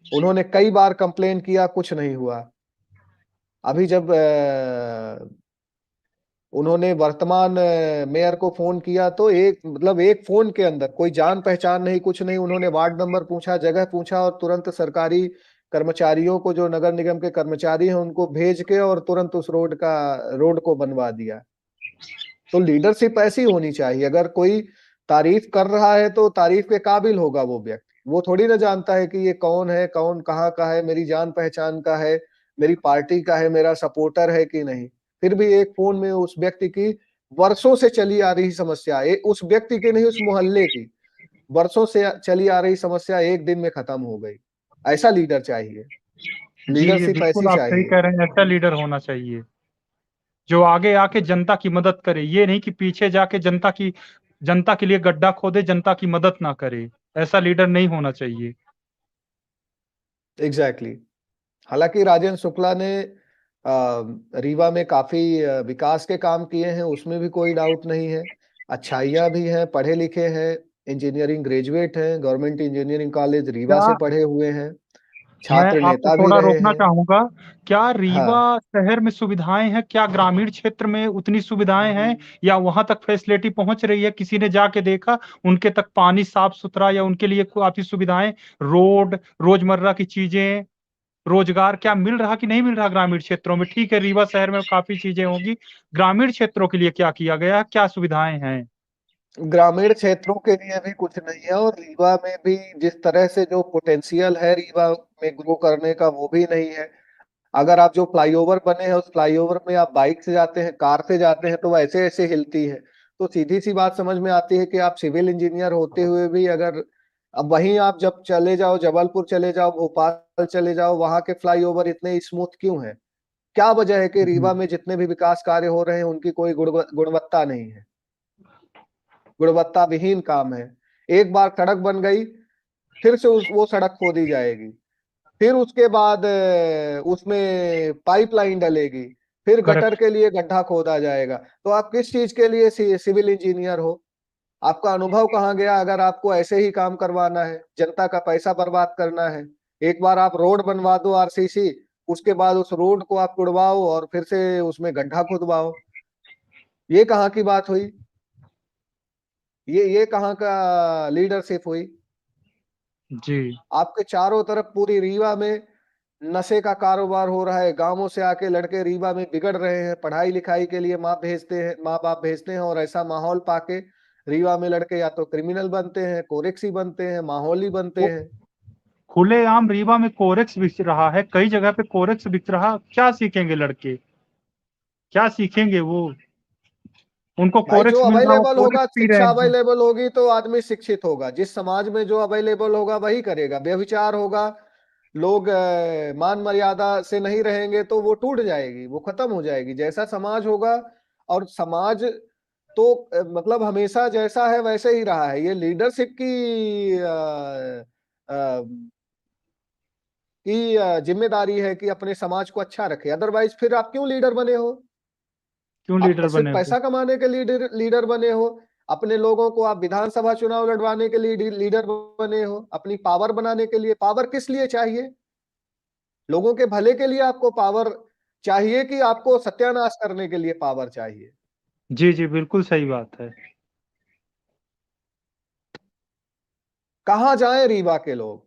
S2: उन्होंने कई बार कंप्लेन किया, कुछ नहीं हुआ। अभी जब उन्होंने वर्तमान मेयर को फोन किया तो एक फोन के अंदर कोई जान पहचान नहीं, कुछ नहीं, उन्होंने वार्ड नंबर पूछा, जगह पूछा और तुरंत सरकारी कर्मचारियों को, जो नगर निगम के कर्मचारी हैं, उनको भेज के और तुरंत उस रोड को बनवा दिया। तो लीडरशिप ऐसी होनी चाहिए। अगर कोई तारीफ कर रहा है तो तारीफ के काबिल होगा वो व्यक्ति। वो थोड़ी ना जानता है कि ये कौन है, कौन कहाँ का है, मेरी जान पहचान का है, मेरी पार्टी का है, मेरा सपोर्टर है कि नहीं। फिर भी एक फोन में उस व्यक्ति की वर्षों से चली आ रही समस्या, उस व्यक्ति की नहीं, उस मोहल्ले की वर्षों से चली आ रही समस्या एक दिन में खत्म हो गई। ऐसा लीडर चाहिए,
S4: जी, ये
S2: लीडरशिप
S4: बिल्कुल
S2: ऐसी
S4: आप सही
S2: चाहिए।
S4: कह रहे हैं। ऐसा लीडर होना चाहिए जो आगे आके जनता की मदद करे, ये नहीं कि पीछे जाके जनता के लिए गड्ढा खोदे, जनता की मदद ना करे। ऐसा लीडर नहीं होना चाहिए।
S2: एग्जैक्टली हालांकि राजेंद्र शुक्ला ने रीवा में काफी विकास के काम किए हैं, उसमें भी कोई डाउट नहीं है। अच्छाइयाँ भी हैं, पढ़े लिखे हैं, इंजीनियरिंग ग्रेजुएट हैं, गवर्नमेंट इंजीनियरिंग कॉलेज रीवा
S4: क्या
S2: से पढ़े हुए हैं,
S4: मैं
S2: छात्र
S4: आपको
S2: नेता भी
S4: थोड़ा
S2: रहे
S4: रोकना
S2: हैं।
S4: चाहूंगा। क्या रीवा
S2: हाँ,
S4: शहर में सुविधाएं हैं? क्या ग्रामीण क्षेत्र में उतनी सुविधाएं हैं या वहां तक फैसिलिटी पहुंच रही है? किसी ने जाके देखा उनके तक पानी साफ सुथरा या उनके लिए काफी सुविधाएं, रोड, रोजमर्रा की चीजें, रोजगार क्या मिल रहा कि नहीं मिल रहा ग्रामीण क्षेत्रों में? ठीक है, रीवा शहर में काफी चीजें होंगी, ग्रामीण क्षेत्रों के लिए क्या किया गया, क्या सुविधाएं हैं?
S2: ग्रामीण क्षेत्रों के लिए भी कुछ नहीं है, और रीवा में भी जिस तरह से जो पोटेंशियल है रीवा में ग्रो करने का वो भी नहीं है। अगर आप जो फ्लाईओवर बने हैं उस फ्लाईओवर में आप बाइक से जाते हैं, कार से जाते हैं, तो वो ऐसे ऐसे हिलती है। तो सीधी सी बात समझ में आती है कि आप सिविल इंजीनियर होते हुए भी अगर अब वहीं आप जब चले जाओ, जबलपुर चले जाओ, भोपाल चले जाओ, वहां के फ्लाईओवर इतने स्मूथ क्यों हैं? क्या वजह है कि रीवा में जितने भी विकास कार्य हो रहे हैं उनकी कोई गुणवत्ता नहीं है, गुणवत्ता विहीन काम है। एक बार सड़क बन गई, फिर से वो सड़क खोदी जाएगी, फिर उसके बाद उसमें पाइपलाइन डलेगी, फिर गटर
S4: करेक्ट।
S2: के लिए गड्ढा खोदा जाएगा। तो आप किस चीज के लिए सिविल इंजीनियर हो? आपका अनुभव कहाँ गया अगर आपको ऐसे ही काम करवाना है, जनता का पैसा बर्बाद करना है? एक बार आप रोड बनवा दो आरसीसी, उसके बाद उस रोड को आप तुड़वाओ और फिर से उसमें गड्ढा खुदवाओ। ये कहाँ की बात हुई? ये कहाँ का लीडरशिप हुई?
S4: जी।
S2: आपके चारों तरफ पूरी रीवा में नशे का कारोबार हो रहा है, गांवों से आके लड़के रीवा में बिगड़ रहे हैं, पढ़ाई लिखाई के लिए माँ बाप भेजते हैं, और ऐसा माहौल पाके रीवा में लड़के या तो क्रिमिनल बनते हैं, कोरेक्सी बनते हैं, माहौली बनते हैं।
S4: खुलेआम रीवा में कोरेक्स बिक रहा है, कई जगह पे कोरेक्स बिक रहा, क्या सीखेंगे लड़के, क्या सीखेंगे वो? उनको
S2: भाई जो
S4: कोरेक्स मिल रहा, वो
S2: अवेलेबल होगा,
S4: कोरेक्स पी रहे
S2: शिक्षा
S4: हैं।
S2: अवेलेबल होगी तो आदमी शिक्षित होगा। जिस समाज में जो अवेलेबल होगा वही करेगा। व्यभिचार होगा, लोग मान मर्यादा से नहीं रहेंगे तो वो टूट जाएगी, वो खत्म हो जाएगी। जैसा समाज होगा, और समाज तो मतलब हमेशा जैसा है वैसे ही रहा है। ये लीडरशिप की जिम्मेदारी है कि अपने समाज को अच्छा रखे, अदरवाइज फिर आप क्यों लीडर बने हो?
S4: क्यों
S2: आप
S4: लीडर
S2: सिर्फ
S4: बने हो?
S2: पैसा कमाने के लीडर बने हो? अपने लोगों को आप विधानसभा चुनाव लड़वाने के लिए लीडर बने हो? अपनी पावर बनाने के लिए? पावर किस लिए चाहिए? लोगों के भले के लिए आपको पावर चाहिए कि आपको सत्यानाश करने के लिए पावर चाहिए?
S4: जी जी, बिल्कुल सही बात है।
S2: कहाँ जाएं रीवा के लोग?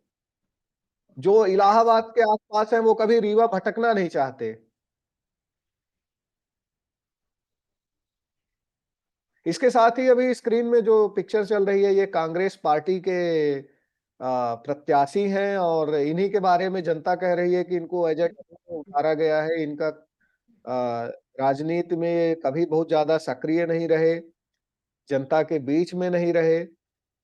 S2: जो इलाहाबाद के आसपास हैं वो कभी रीवा भटकना नहीं चाहते। इसके साथ ही अभी स्क्रीन में जो पिक्चर चल रही है ये कांग्रेस पार्टी के प्रत्याशी हैं, और इन्हीं के बारे में जनता कह रही है कि इनको एजेंडा में उतारा गया है। इनका राजनीति में कभी बहुत ज्यादा सक्रिय नहीं रहे, जनता के बीच में नहीं रहे,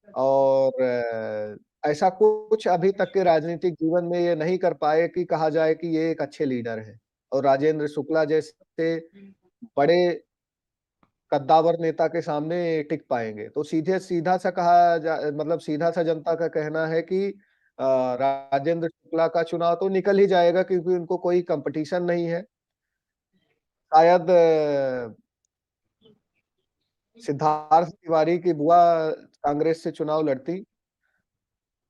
S2: और ऐसा कुछ अभी तक के राजनीतिक जीवन में ये नहीं कर पाए कि कहा जाए कि ये एक अच्छे लीडर है, और राजेंद्र शुक्ला जैसे बड़े कद्दावर नेता के सामने टिक पाएंगे। तो सीधा सा मतलब सीधा सा जनता का कहना है कि राजेंद्र शुक्ला का चुनाव तो निकल ही जाएगा, क्योंकि उनको कोई कंपटीशन नहीं है। शायद सिद्धार्थ तिवारी की बुआ कांग्रेस से चुनाव लड़ती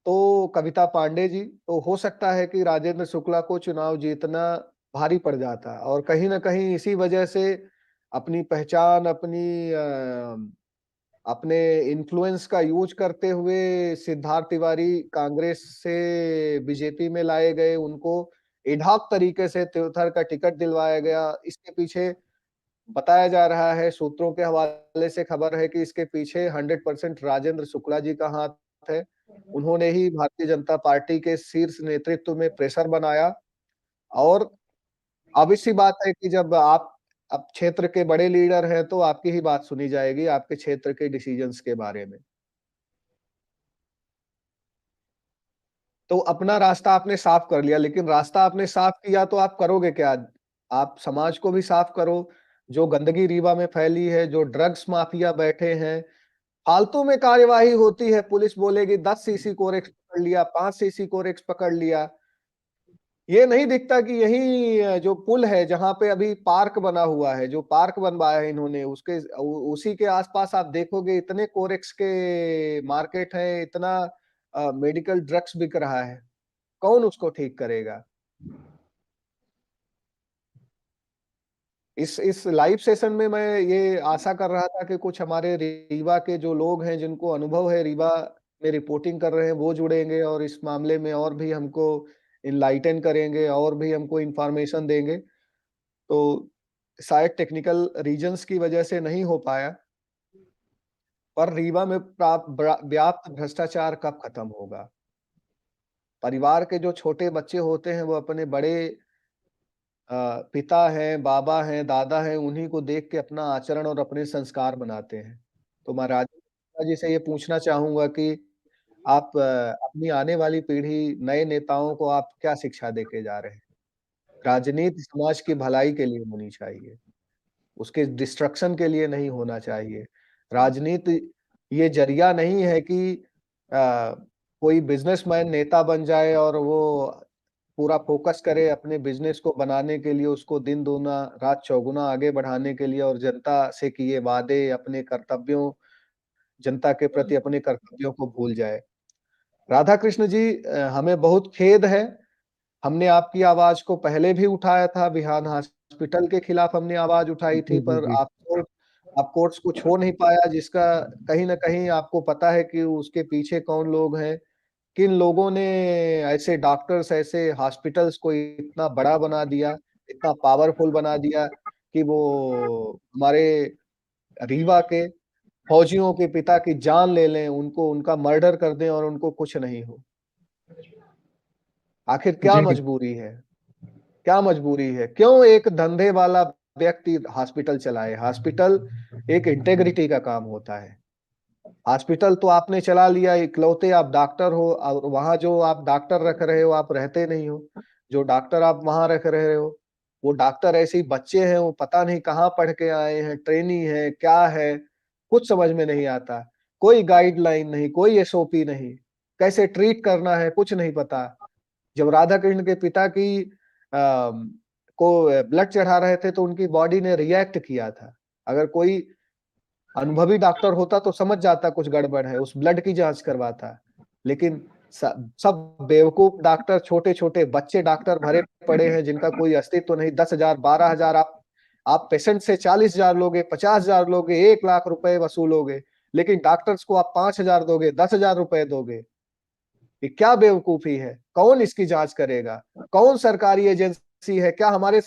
S2: तो कविता पांडे जी, तो हो सकता है कि राजेंद्र शुक्ला को चुनाव जीतना भारी पड़ जाता, और कहीं ना कहीं इसी वजह से अपनी पहचान, अपने इन्फ्लुएंस का यूज करते हुए सिद्धार्थ तिवारी कांग्रेस से बीजेपी में लाए गए, उनको एडहॉक तरीके से त्योथर का टिकट दिलवाया गया। इसके पीछे बताया जा रहा है, सूत्रों के हवाले से खबर है कि इसके पीछे 100% राजेंद्र शुक्ला जी का हाथ है। उन्होंने ही भारतीय जनता पार्टी के शीर्ष नेतृत्व में प्रेशर बनाया, और अब सी बात है कि जब आप अब क्षेत्र के बड़े लीडर हैं तो आपकी ही बात सुनी जाएगी, आपके क्षेत्र के डिसीजंस के बारे में। तो अपना रास्ता आपने साफ कर लिया, लेकिन रास्ता आपने साफ किया तो आप करोगे क्या? आप समाज को भी साफ करो। जो गंदगी रीवा में फैली है, जो ड्रग्स माफिया बैठे हैं, फालतू में कार्यवाही होती है, पुलिस बोलेगी 10 सीसी कोरेक्स पकड़ लिया, 5 सीसी कोरेक्स पकड़ लिया। ये नहीं दिखता कि यही जो पुल है जहां पे अभी पार्क बना हुआ है, जो पार्क बनवाया है इन्होंने, उसके उसी के आसपास आप देखोगे इतने कोरेक्स के मार्केट है, इतना मेडिकल ड्रग्स बिक रहा है, कौन उसको ठीक करेगा? इस लाइव सेशन में मैं ये आशा कर रहा था कि कुछ हमारे रीवा के जो लोग हैं जिनको अनुभव है रीवा में रिपोर्टिंग कर रहे हैं वो जुड़ेंगे और इस मामले में और भी हमको इनलाइटन करेंगे और भी हमको इंफॉर्मेशन देंगे। तो शायद टेक्निकल रीजंस की वजह से नहीं हो पाया, पर रीवा में व्याप्त भ्रष्टाचार कब खत्म होगा? परिवार के जो छोटे बच्चे होते हैं वो अपने बड़े पिता हैं, बाबा हैं, दादा हैं, उन्हीं को देख के अपना आचरण और अपने संस्कार बनाते हैं। तो मैं राजू जी से ये पूछना चाहूँगा कि आप अपनी आने वाली पीढ़ी, नए नेताओं को आप क्या शिक्षा देके जा रहे हैं? राजनीति समाज की भलाई के लिए होनी चाहिए, उसके डिस्ट्रक्शन के लिए नहीं होना चाहिए। राजनीति ये ज़रिया नहीं है कि कोई बिज़नेसमैन नेता बन जाए और वो पूरा फ़ोकस करे अपने बिज़नेस को बनाने के लिए, उसको दिन दूना, रात चौगुना आगे बढ़ाने के लिए और जनता से किए वादे, अपने कर्तव्यों जनता के प्रति अपने कर्तव्यों को भूल जाए। राधाकृष्ण जी, हमें बहुत खेद है, हमने आपकी आवाज़ को पहले भी उठाया था, विहान हॉस्पिटल के खिलाफ हमने आवाज़ उठाई थी,
S4: जी जी
S2: पर
S4: जी।
S2: आप कोर्ट्स को छोड़ नहीं पाया, जिसका कहीं न कहीं आपको पता है कि उसके पीछे कौन लोग हैं। किन लोगों ने ऐसे डॉक्टर्स, ऐसे हॉस्पिटल्स को इतना बड़ा बना दिया, इतना पावरफुल बना दिया कि वो हमारे रीवा के फौजियों के पिता की जान ले लें, उनको उनका मर्डर कर दें और उनको कुछ नहीं हो। आखिर क्या
S4: जी
S2: मजबूरी है? क्या मजबूरी है? क्यों एक धंधे वाला व्यक्ति हॉस्पिटल चलाए? हॉस्पिटल एक इंटेग्रिटी का काम होता है। हॉस्पिटल तो आपने चला लिया, इकलौते आप डॉक्टर हो और वहाँ जो आप डॉक्टर रख रहे हो, आप रहते नहीं हो। जो डॉक्टर आप वहाँ रख रहे हो, वो डॉक्टर ऐसे ही बच्चे हैं, वो पता नहीं कहाँ पढ़ के आए हैं, ट्रेनी है, क्या है, कुछ समझ में नहीं आता। कोई गाइडलाइन नहीं, कोई एसओपी नहीं, कैसे ट्रीट करना है, कुछ नहीं पता। जब राधाकृष्ण के पिता की को ब्लड चढ़ा रहे थे तो उनकी बॉडी ने रिएक्ट किया था। अगर कोई अनुभवी डॉक्टर होता तो समझ जाता कुछ गड़बड़ है, उस ब्लड की जांच करवाता। लेकिन सब बेवकूफ डॉक्टर, छोटे-छोटे बच्चे डॉक्टर भरे पड़े हैं जिनका कोई अस्तित्व नहीं। 10,000 12,000 आप पेशेंट से 40,000 लोगे, 50,000 लोगे, 1 लाख रुपए वसूलोगे, लेकिन डॉक्टर्स को आप 5,000 दोगे, 10,000 रुपए दोगे। ये क्या बेवकूफी है? कौन इसकी जांच करेगा? कौन सरकारी एजेंसी है? क्या हमारे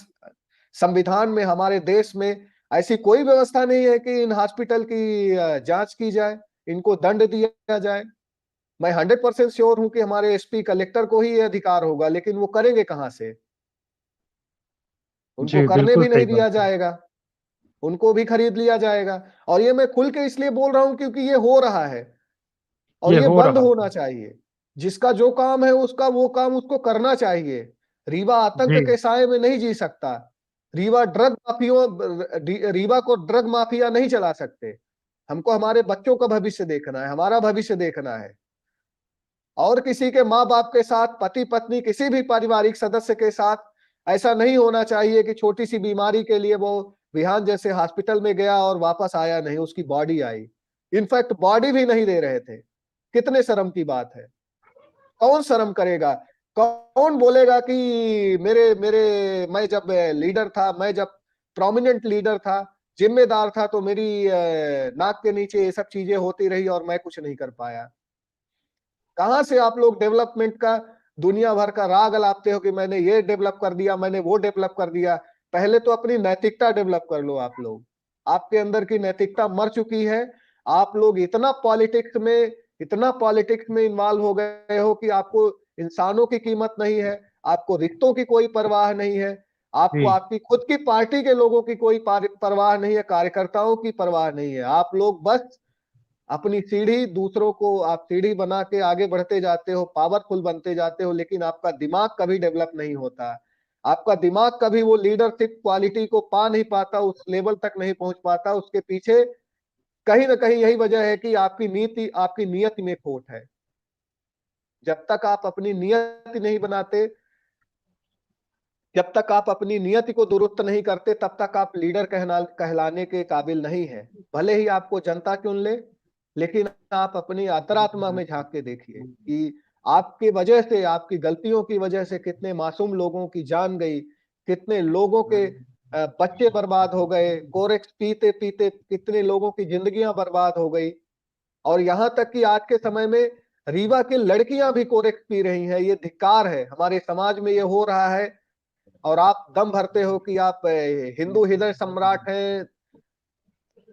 S2: संविधान में, हमारे देश में ऐसी कोई व्यवस्था नहीं है कि इन हॉस्पिटल की जांच की जाए, इनको दंड दिया जाए? मैं 100% श्योर हूं कि हमारे एसपी कलेक्टर को ही ये अधिकार होगा, लेकिन वो करेंगे कहां से? उनको
S4: जी,
S2: करने
S4: बिल्कुल
S2: भी
S4: सही
S2: नहीं
S4: बात
S2: दिया
S4: है।
S2: जाएगा, उनको भी खरीद लिया जाएगा। और ये मैं खुल के इसलिए बोल रहा हूं क्योंकि ये हो रहा है और
S4: ये
S2: ये
S4: हो
S2: बंद
S4: रहा
S2: होना
S4: है।
S2: चाहिए। जिसका जो काम है उसका वो काम उसको करना चाहिए। रीवा आतंक
S4: जी,
S2: के साए में नहीं जी सकता। रीवा ड्रग माफियों रीवा को ड्रग माफिया नहीं चला सकते। हमको हमारे बच्चों का भविष्य देखना है, हमारा भविष्य देखना है। और किसी के माँ बाप के साथ, पति पत्नी, किसी भी पारिवारिक सदस्य के साथ ऐसा नहीं होना चाहिए कि छोटी सी बीमारी के लिए वो विहान जैसे हॉस्पिटल में गया और वापस आया नहीं, उसकी बॉडी आई। इनफैक्ट बॉडी भी नहीं दे रहे थे। कितने शर्म की बात है। कौन शर्म करेगा? कौन बोलेगा कि मेरे मेरे मैं जब लीडर था, मैं जब प्रोमिनेंट लीडर था, जिम्मेदार था, तो मेरी नाक के नीचे ये सब चीजें होती रही और मैं कुछ नहीं कर पाया। कहां से आप लोग डेवलपमेंट का दुनिया भर का राग अलापते हो कि मैंने ये डेवलप कर दिया, मैंने वो डेवलप कर दिया। पहले तो अपनी नैतिकता डेवलप कर लो। आप लोग, आपके अंदर की नैतिकता मर चुकी है। आप लोग इतना पॉलिटिक्स में इन्वॉल्व हो गए हो कि आपको इंसानों की कीमत नहीं है, आपको रिश्तों की कोई परवाह नहीं है, आपको
S4: जी,
S2: आपकी खुद की पार्टी के लोगों की कोई परवाह नहीं है, कार्यकर्ताओं की परवाह नहीं है। आप लोग बस अपनी सीढ़ी, दूसरों को आप सीढ़ी बना के आगे बढ़ते जाते हो, पावरफुल बनते जाते हो, लेकिन आपका दिमाग कभी डेवलप नहीं होता। आपका दिमाग कभी वो लीडरशिप क्वालिटी को पा नहीं पाता, उस लेवल तक नहीं पहुंच पाता। उसके पीछे कहीं ना कहीं यही वजह है कि आपकी नियति में खोट है। जब तक आप अपनी नियति नहीं बनाते, जब तक आप अपनी नियति को दुरुस्त नहीं करते तब तक आप लीडर कहलाने के काबिल नहीं है। भले ही आपको जनता चुन ले, लेकिन आप अपनी अंतरात्मा में झांक के देखिए कि आपकी वजह से, आपकी गलतियों की वजह से कितने मासूम लोगों की जान गई, कितने लोगों के बच्चे बर्बाद हो गए, कोरेक्स पीते पीते कितने लोगों की जिंदगियां बर्बाद हो गई। और यहाँ तक कि आज के समय में रीवा की लड़कियां भी कोरेक्स पी रही हैं। ये धिक्कार है, हमारे समाज में ये हो रहा है। और आप दम भरते हो कि आप हिंदू हृदय सम्राट हैं,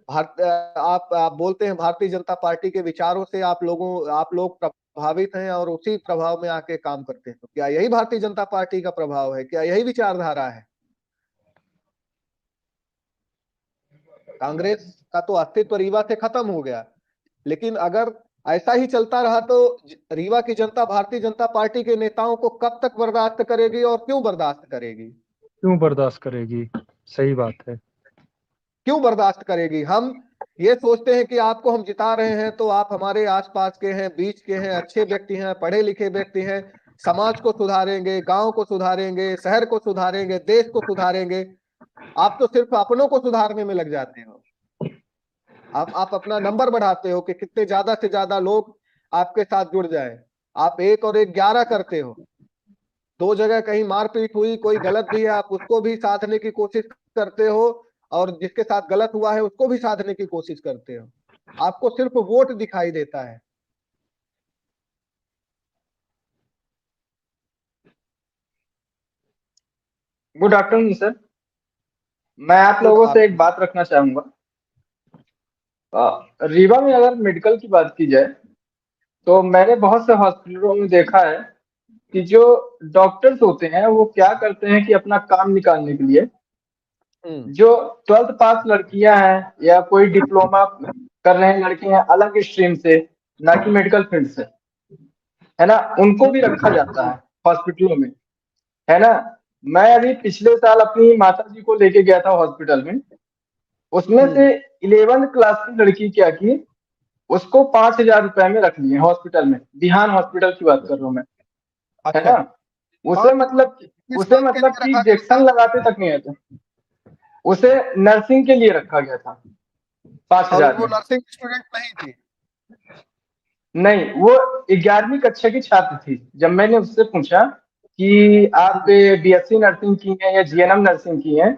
S2: आप बोलते हैं भारतीय जनता पार्टी के विचारों से आप लोग प्रभावित हैं और उसी प्रभाव में आके काम करते हैं। तो क्या यही भारतीय जनता पार्टी का प्रभाव है? क्या यही विचारधारा है? कांग्रेस का तो अस्तित्व रीवा से खत्म हो गया, लेकिन अगर ऐसा ही चलता रहा तो रीवा की जनता भारतीय जनता पार्टी के नेताओं को कब तक बर्दाश्त करेगी और क्यों बर्दाश्त करेगी?
S4: क्यों बर्दाश्त करेगी? सही बात है।
S2: क्यों बर्दाश्त करेगी? हम ये सोचते हैं कि आपको हम जिता रहे हैं तो आप हमारे आसपास के हैं, बीच के हैं, अच्छे व्यक्ति हैं, पढ़े लिखे व्यक्ति हैं, समाज को सुधारेंगे, गांव को सुधारेंगे, शहर को सुधारेंगे, देश को सुधारेंगे। आप तो सिर्फ अपनों को सुधारने में लग जाते हो। आप अपना नंबर बढ़ाते हो कि कितने ज्यादा से ज्यादा लोग आपके साथ जुड़ जाए। आप 1 और 1 11 करते हो। 2 जगह कहीं मारपीट हुई, कोई गलत भी है, आप उसको भी साधने की कोशिश करते हो और जिसके साथ गलत हुआ है उसको भी साधने की कोशिश करते हो। आपको सिर्फ वोट दिखाई देता है।
S5: Good afternoon sir. मैं आप लोगों से एक बात रखना चाहूंगा। रीवा में अगर मेडिकल की बात की जाए तो मैंने बहुत से हॉस्पिटलों में देखा है कि जो डॉक्टर्स होते हैं वो क्या करते हैं कि अपना काम निकालने के लिए जो 12th पास लड़कियां हैं या कोई डिप्लोमा कर रहे हैं लड़के हैं अलग स्ट्रीम से, ना कि मेडिकल फील्ड से, है ना, उनको भी रखा जाता है हॉस्पिटलों में, है ना। मैं अभी पिछले साल अपनी माता जी को लेके गया था हॉस्पिटल में। उसमें से 11th क्लास की लड़की क्या की, उसको 5,000 रुपए में रख लिए हॉस्पिटल में। बिहान हॉस्पिटल की बात कर रहा हूँ मैं, है ना। उसे मतलब कि इंजेक्शन लगाते तक नहीं आते, उसे नर्सिंग के लिए रखा गया था 5,000
S2: वो
S5: में।
S2: नर्सिंग स्टूडेंट नहीं थी?
S5: नहीं, वो 11वीं कक्षा की छात्र थी। जब मैंने उससे पूछा कि आप बीएससी नर्सिंग की हैं या जीएनएम नर्सिंग की हैं,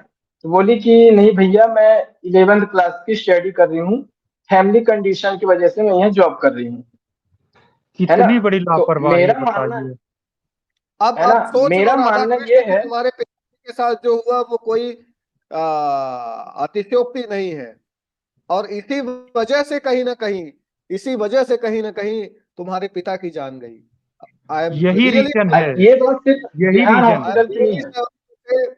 S5: तो बोली कि नहीं भैया, मैं 11th क्लास की स्टडी कर रही हूँ, फैमिली कंडीशन की वजह से मैं यहाँ जॉब कर रही हूँ, है ना।
S4: कितनी बड़ी
S5: तो
S4: लापरवाही
S5: मेरा मानना
S4: बताइए।
S2: अब
S5: है ना,
S2: सोच लो
S5: मेरा
S2: राधा
S5: मानना
S2: कृष्ण
S5: ये
S2: को
S5: है,
S2: तुम्हारे पिता के साथ जो हुआ वो कोई अतिशयोक्ति नहीं है। और इसी वजह से कहीं ना कहीं तुम्हारे पिता की जान गई। आई एम
S4: यही
S2: रियली
S4: रीजन है,
S5: ये बात सिर्फ
S4: यही
S5: बिहार
S4: रीजन है।
S5: हॉस्पिटल की नहीं है।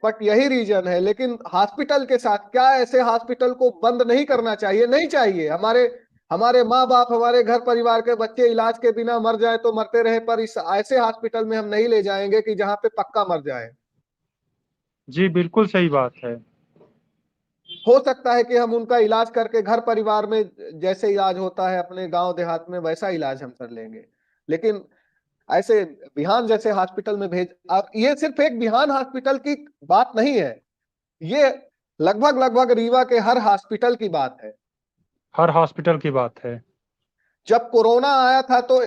S2: बट यही रीजन है। लेकिन हॉस्पिटल के साथ क्या, ऐसे हॉस्पिटल को बंद नहीं करना चाहिए? नहीं चाहिए। हमारे हमारे माँ बाप, हमारे घर परिवार के बच्चे इलाज के बिना मर जाए तो मरते रहे, पर इस ऐसे हॉस्पिटल में हम नहीं ले जाएंगे कि जहां पे पक्का मर जाए।
S4: जी बिल्कुल सही बात है।
S2: हो सकता है कि हम उनका इलाज करके घर परिवार में जैसे इलाज होता है अपने गांव देहात में वैसा इलाज हम कर लेंगे, लेकिन ऐसे बिहान जैसे हॉस्पिटल में भेज। अब ये सिर्फ एक बिहान हॉस्पिटल की बात नहीं है, ये लगभग लगभग रीवा के हर हॉस्पिटल की बात है।
S4: हर हॉस्पिटल की बात है।
S2: जब कोरोना आया था तो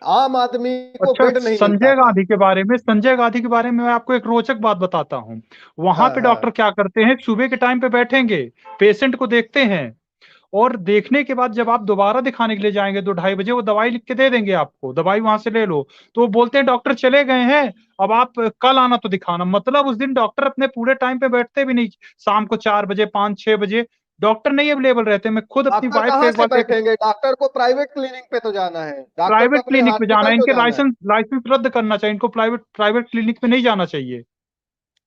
S2: आम आदमी को
S4: अच्छा,
S2: बेड नहीं मिलता था।
S4: संजय गांधी के बारे में मैं आपको एक रोचक बात बताता हूँ। वहां
S2: हाँ
S4: पे
S2: हाँ।
S4: डॉक्टर क्या करते हैं, सुबह के टाइम पे बैठेंगे, पेशेंट को देखते हैं, और देखने के बाद जब आप दोबारा दिखाने के लिए जाएंगे 2-2:30 बजे, वो दवाई लिख के दे देंगे आपको, दवाई वहां से ले लो। तो वो बोलते हैं डॉक्टर चले गए हैं, अब आप कल आना तो दिखाना। मतलब उस दिन डॉक्टर अपने पूरे टाइम पे बैठते भी नहीं। शाम को 4 बजे, 5-6 बजे डॉक्टर नहीं अवेलेबल रहते। मैं खुद अपनी
S2: डॉक्टर
S4: वाइफ को
S2: कहाँ
S4: एक
S2: से
S4: बार देख,
S2: बैठेंगे? डॉक्टर को प्राइवेट क्लिनिक पे तो जाना है, डॉक्टर को
S4: प्राइवेट
S2: अपने
S4: क्लिनिक पे जाना है,
S2: हॉस्पिटल को
S4: इनके
S2: जाना है।
S4: लाइसेंस लाइसेंस रद्द करना चाहिए इनको, प्राइवेट प्राइवेट क्लिनिक पे नहीं जाना चाहिए।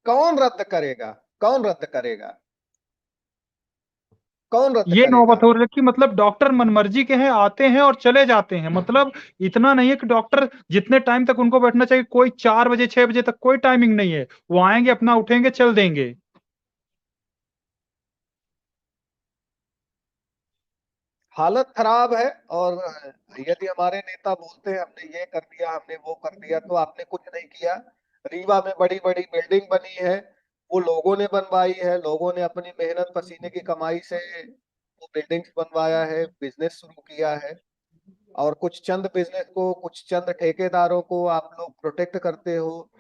S2: कौन रद्द करेगा? कौन रद्द करेगा? कौन रद्द
S4: ये
S2: करेगा?
S4: नौबत हो रही कि मतलब डॉक्टर मनमर्जी के हैं, आते हैं और चले जाते हैं। मतलब इतना नहीं है कि डॉक्टर जितने टाइम तक उनको बैठना चाहिए, कोई 4 बजे 6 बजे तक कोई टाइमिंग नहीं है। वो आएंगे, अपना उठेंगे, चल देंगे।
S2: हालत खराब है। और यदि हमारे नेता बोलते हैं हमने ये कर दिया, हमने वो कर दिया, तो आपने कुछ नहीं किया। रीवा में बड़ी बड़ी बिल्डिंग बनी है, वो लोगों ने बनवाई है, लोगों ने अपनी मेहनत पसीने की कमाई से वो बिल्डिंग्स बनवाया है, बिजनेस शुरू किया है। और कुछ चंद बिजनेस को, कुछ चंद ठेकेदारों को आप लोग प्रोटेक्ट करते हो,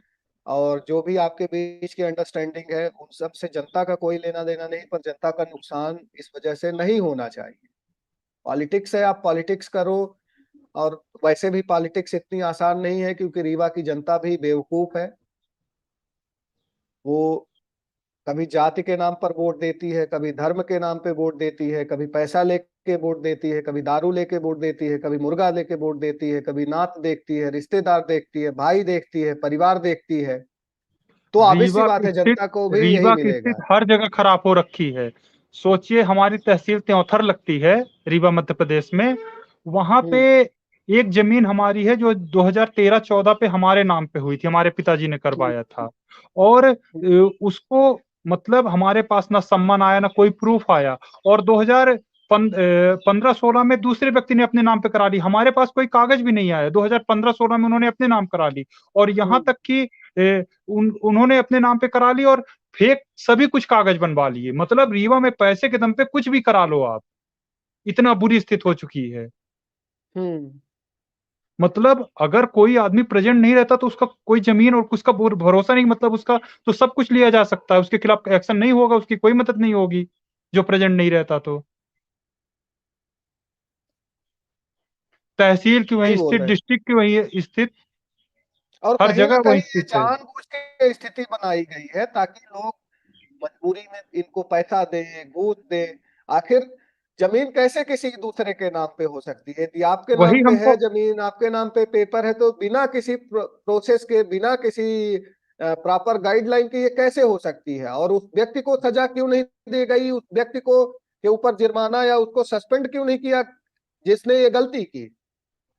S2: और जो भी आपके बीच की अंडरस्टैंडिंग है उन सब से जनता का कोई लेना देना नहीं, पर जनता का नुकसान इस वजह से नहीं होना चाहिए। पॉलिटिक्स है, आप पॉलिटिक्स करो। और वैसे भी पॉलिटिक्स इतनी आसान नहीं है, क्योंकि रीवा की जनता भी बेवकूफ है। वो कभी जाति के नाम पर वोट देती है, कभी धर्म के नाम पे वोट देती है, कभी पैसा लेके वोट देती है, कभी दारू लेके वोट देती है, कभी मुर्गा लेके वोट देती है, कभी नात देखती है, रिश्तेदार देखती है, भाई देखती है, परिवार देखती है। तो ऑब्वियस सी
S4: रीवा
S2: बात
S4: की
S2: है,
S4: स्थिति
S2: जनता को भी यही
S4: रीवा की
S2: मिलेगा।
S4: स्थिति हर जगह खराब हो रखी है। सोचिए, हमारी तहसील त्योंथर लगती है रीवा मध्य प्रदेश में, वहां पे एक जमीन हमारी है जो 2013-14 पे हमारे नाम पे हुई थी, हमारे पिताजी ने करवाया था। और उसको मतलब हमारे पास ना सम्मान आया ना कोई प्रूफ आया, और 2015-16 में दूसरे व्यक्ति ने अपने नाम पे करा ली, हमारे पास कोई कागज भी नहीं आया। 2015-16 में उन्होंने अपने नाम करा ली, और यहाँ तक कि उन्होंने अपने नाम पे करा ली और फेक सभी कुछ कागज बनवा लिए। मतलब रीवा में पैसे के दम पे कुछ भी करा लो आप, इतना बुरी स्थिति हो चुकी है। मतलब अगर कोई आदमी प्रेजेंट नहीं रहता तो उसका कोई जमीन और उसका भरोसा नहीं, मतलब उसका तो सब कुछ लिया जा सकता है, उसके खिलाफ एक्शन नहीं होगा, उसकी कोई मदद नहीं होगी जो प्रेजेंट नहीं रहता। तो तहसील की
S2: सही
S4: वही
S2: बोल
S4: स्थित,
S2: रहे हैं।
S4: डिस्ट्रिक्ट की वही स्थित,
S2: और
S4: हर
S2: कहीं ना
S4: जगह वही
S2: कहीं ये
S4: स्थित है।
S2: जानबूझ के स्थिति बनाई गई है, ताकि लोग मजबूरी में इनको पैसा दे, घूस दे। आखिर जमीन कैसे किसी दूसरे के नाम पे हो सकती है? यदि आपके नाम
S4: वही
S2: पे है
S4: हमको
S2: जमीन, आपके नाम पे पेपर है, तो बिना किसी प्रोसेस के, बिना किसी प्रॉपर गाइडलाइन के ये कैसे हो सकती है? और उस व्यक्ति को सजा क्यों नहीं दी गई? उस व्यक्ति को के ऊपर जुर्माना या उसको सस्पेंड क्यों नहीं किया जिसने ये गलती की?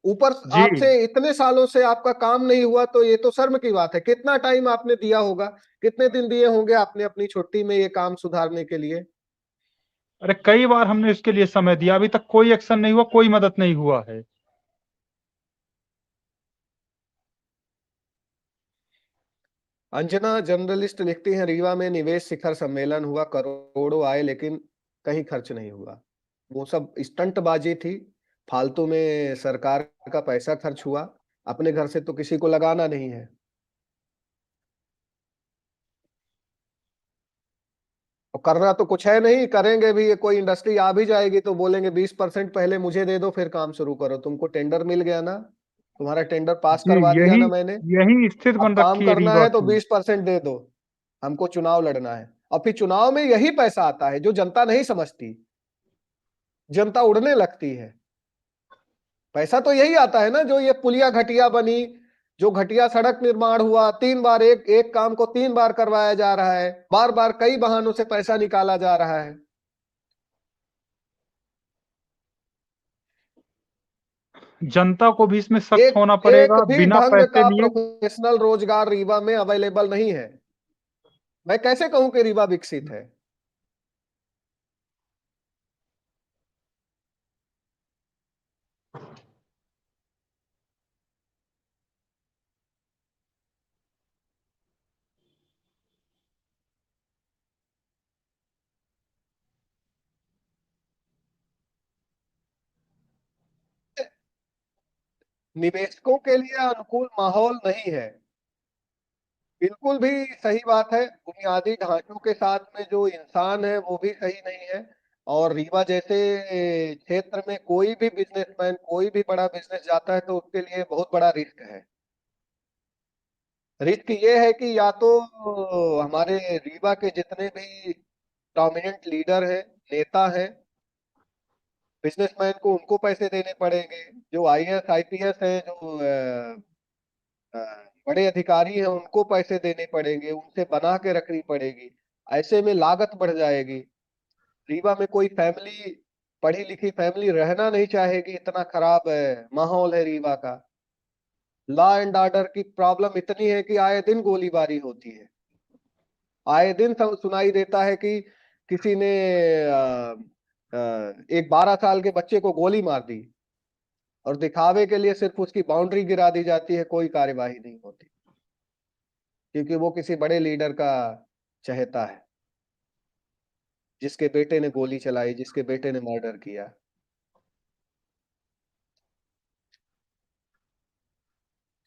S2: ऊपर
S4: जी।
S2: आपसे इतने सालों से आपका काम नहीं हुआ, तो ये तो शर्म की बात है। कितना टाइम आपने दिया होगा, कितने दिन दिए होंगे आपने अपनी छुट्टी में ये काम सुधारने के लिए?
S4: अरे कई बार हमने इसके लिए समय दिया, अभी तक कोई एक्शन नहीं हुआ, कोई मदद नहीं हुआ है।
S2: अंजना जर्नलिस्ट लिखती हैं, रीवा में निवेश शिखर सम्मेलन हुआ, करोड़ों आए, लेकिन कहीं खर्च नहीं हुआ। वो सब स्टंटबाजी थी, फालतू में सरकार का पैसा खर्च हुआ, अपने घर से तो किसी को लगाना नहीं है। और करना तो कुछ है नहीं, करेंगे भी। ये कोई इंडस्ट्री आ भी जाएगी तो बोलेंगे 20% पहले मुझे दे दो, फिर काम शुरू करो। तुमको टेंडर मिल गया ना, तुम्हारा टेंडर पास
S4: जी,
S2: करवा दिया
S4: यही
S2: ना मैंने,
S4: यही स्थिति
S2: अब
S4: बन
S2: काम
S4: रखी है
S2: करना
S4: रीवा
S2: है तो
S4: की।
S2: 20% दे दो, हमको चुनाव लड़ना है। और फिर चुनाव में यही पैसा आता है जो जनता नहीं समझती, जनता उड़ने लगती है। पैसा तो यही आता है ना, जो ये पुलिया घटिया बनी, जो घटिया सड़क निर्माण हुआ, 3 बार एक एक काम को 3 बार करवाया जा रहा है, बार बार कई बहानों से पैसा निकाला जा रहा है।
S4: जनता को भी इसमें सख्त
S2: एक
S4: होना
S2: एक
S4: पड़ेगा,
S2: भी
S4: बिना
S2: ढंग
S4: पैसे
S2: का
S4: लिए।
S2: प्रोफेशनल रोजगार रीवा में अवेलेबल नहीं है। मैं कैसे कहूं कि रीवा विकसित है? निवेशकों के लिए अनुकूल माहौल नहीं है। बिल्कुल भी सही बात है। बुनियादी ढांचों के साथ में जो इंसान है वो भी सही नहीं है। और रीवा जैसे क्षेत्र में कोई भी बिजनेसमैन, कोई भी बड़ा बिजनेस जाता है तो उसके लिए बहुत बड़ा रिस्क है। रिस्क ये है कि या तो हमारे रीवा के जितने भी डोमिनेंट लीडर हैं, नेता हैं, बिजनेसमैन को उनको पैसे देने पड़ेंगे। जो आईएएस आईपीएस है, जो अ, बड़े अधिकारी हैं, उनको पैसे देने पड़ेंगे, उनसे बना के रखनी पड़ेगी। ऐसे में लागत बढ़ जाएगी। रीवा में कोई फैमिली, पढ़ी लिखी फैमिली रहना नहीं चाहेगी, इतना खराब है माहौल है रीवा का। लॉ एंड ऑर्डर की प्रॉब्लम इतनी है कि आए दिन गोलीबारी होती है। आए दिन सुनाई देता है कि किसी ने एक 12 साल के बच्चे को गोली मार दी, और दिखावे के लिए सिर्फ उसकी बाउंड्री गिरा दी जाती है, कोई कार्यवाही नहीं होती। क्योंकि वो किसी बड़े लीडर का चहेता है, जिसके बेटे ने गोली चलाई, जिसके बेटे ने मर्डर किया।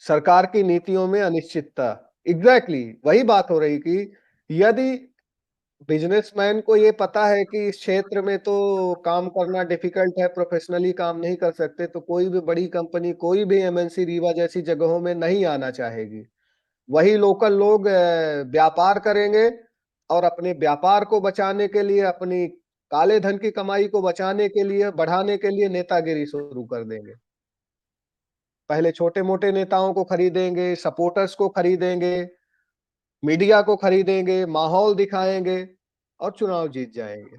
S2: सरकार की नीतियों में अनिश्चितता, एग्जैक्टली वही बात हो रही कि यदि बिजनेसमैन को ये पता है कि इस क्षेत्र में तो काम करना डिफिकल्ट है, प्रोफेशनली काम नहीं कर सकते, तो कोई भी बड़ी कंपनी, कोई भी एमएनसी रीवा जैसी जगहों में नहीं आना चाहेगी। वही लोकल लोग व्यापार करेंगे और अपने व्यापार को बचाने के लिए, अपनी काले धन की कमाई को बचाने के लिए, बढ़ाने के लिए नेतागिरी शुरू कर देंगे। पहले छोटे मोटे नेताओं को खरीदेंगे, सपोर्टर्स को खरीदेंगे, मीडिया को खरीदेंगे, माहौल दिखाएंगे और चुनाव जीत जाएंगे।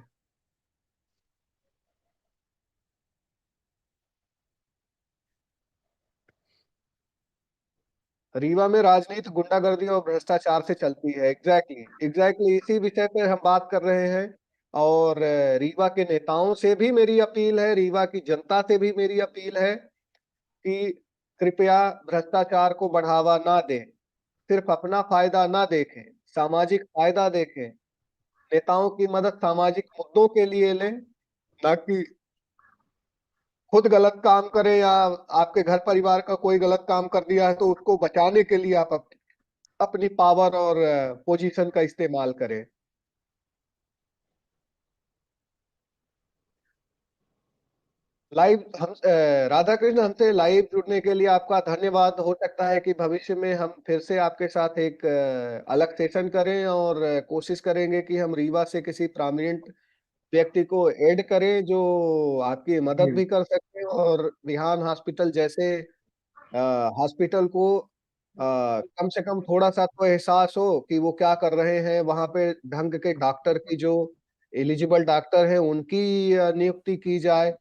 S2: रीवा में राजनीति गुंडागर्दी और भ्रष्टाचार से चलती है। एग्जैक्टली इसी विषय पे हम बात कर रहे हैं। और रीवा के नेताओं से भी मेरी अपील है, रीवा की जनता से भी मेरी अपील है कि कृपया भ्रष्टाचार को बढ़ावा ना दें, सिर्फ अपना फायदा ना देखें, सामाजिक फायदा देखें। नेताओं की मदद सामाजिक मुद्दों के लिए लें, ना कि खुद गलत काम करें, या आपके घर परिवार का कोई गलत काम कर दिया है तो उसको बचाने के लिए आप अपनी पावर और पोजीशन का इस्तेमाल करें। लाइव हम राधा कृष्ण, हमसे लाइव जुड़ने के लिए आपका धन्यवाद। हो सकता है कि भविष्य में हम फिर से आपके साथ एक अलग सेशन करें और कोशिश करेंगे कि हम रीवा से किसी प्रोमिनेंट व्यक्ति को ऐड करें जो आपकी मदद भी कर सके और विहान हॉस्पिटल जैसे हॉस्पिटल को कम से कम थोड़ा सा तो एहसास हो कि वो क्या कर रहे हैं। वहां पे ढंग के डॉक्टर की, जो एलिजिबल डॉक्टर है उनकी नियुक्ति की जाए,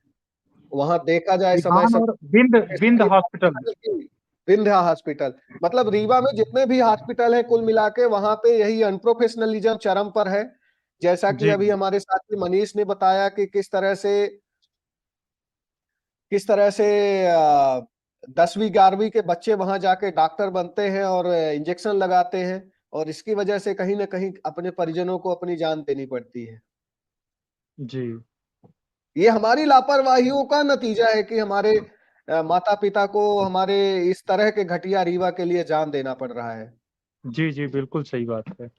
S2: वहां देखा जाए समय
S4: विधान
S2: समय।
S4: और विंध्य हॉस्पिटल।
S2: विंध्या हॉस्पिटल, मतलब रीवा में जितने भी हॉस्पिटल है कुल मिला के वहां पे यही अनप्रोफेशनलिज्म चरम पर है। जैसा कि
S4: जी
S2: अभी हमारे साथी मनीष ने बताया कि किस तरह से 10वीं 11वीं के बच्चे वहां जाके डॉक्टर बनते हैं और इंजेक्शन लगाते हैं, और इसकी वजह से कहीं ना कहीं अपने परिजनों को अपनी जान देनी पड़ती है।
S4: जी
S2: ये हमारी लापरवाहियों का नतीजा है कि हमारे माता पिता को हमारे इस तरह के घटिया रीवा के लिए जान देना पड़ रहा है।
S4: जी जी बिल्कुल सही बात है।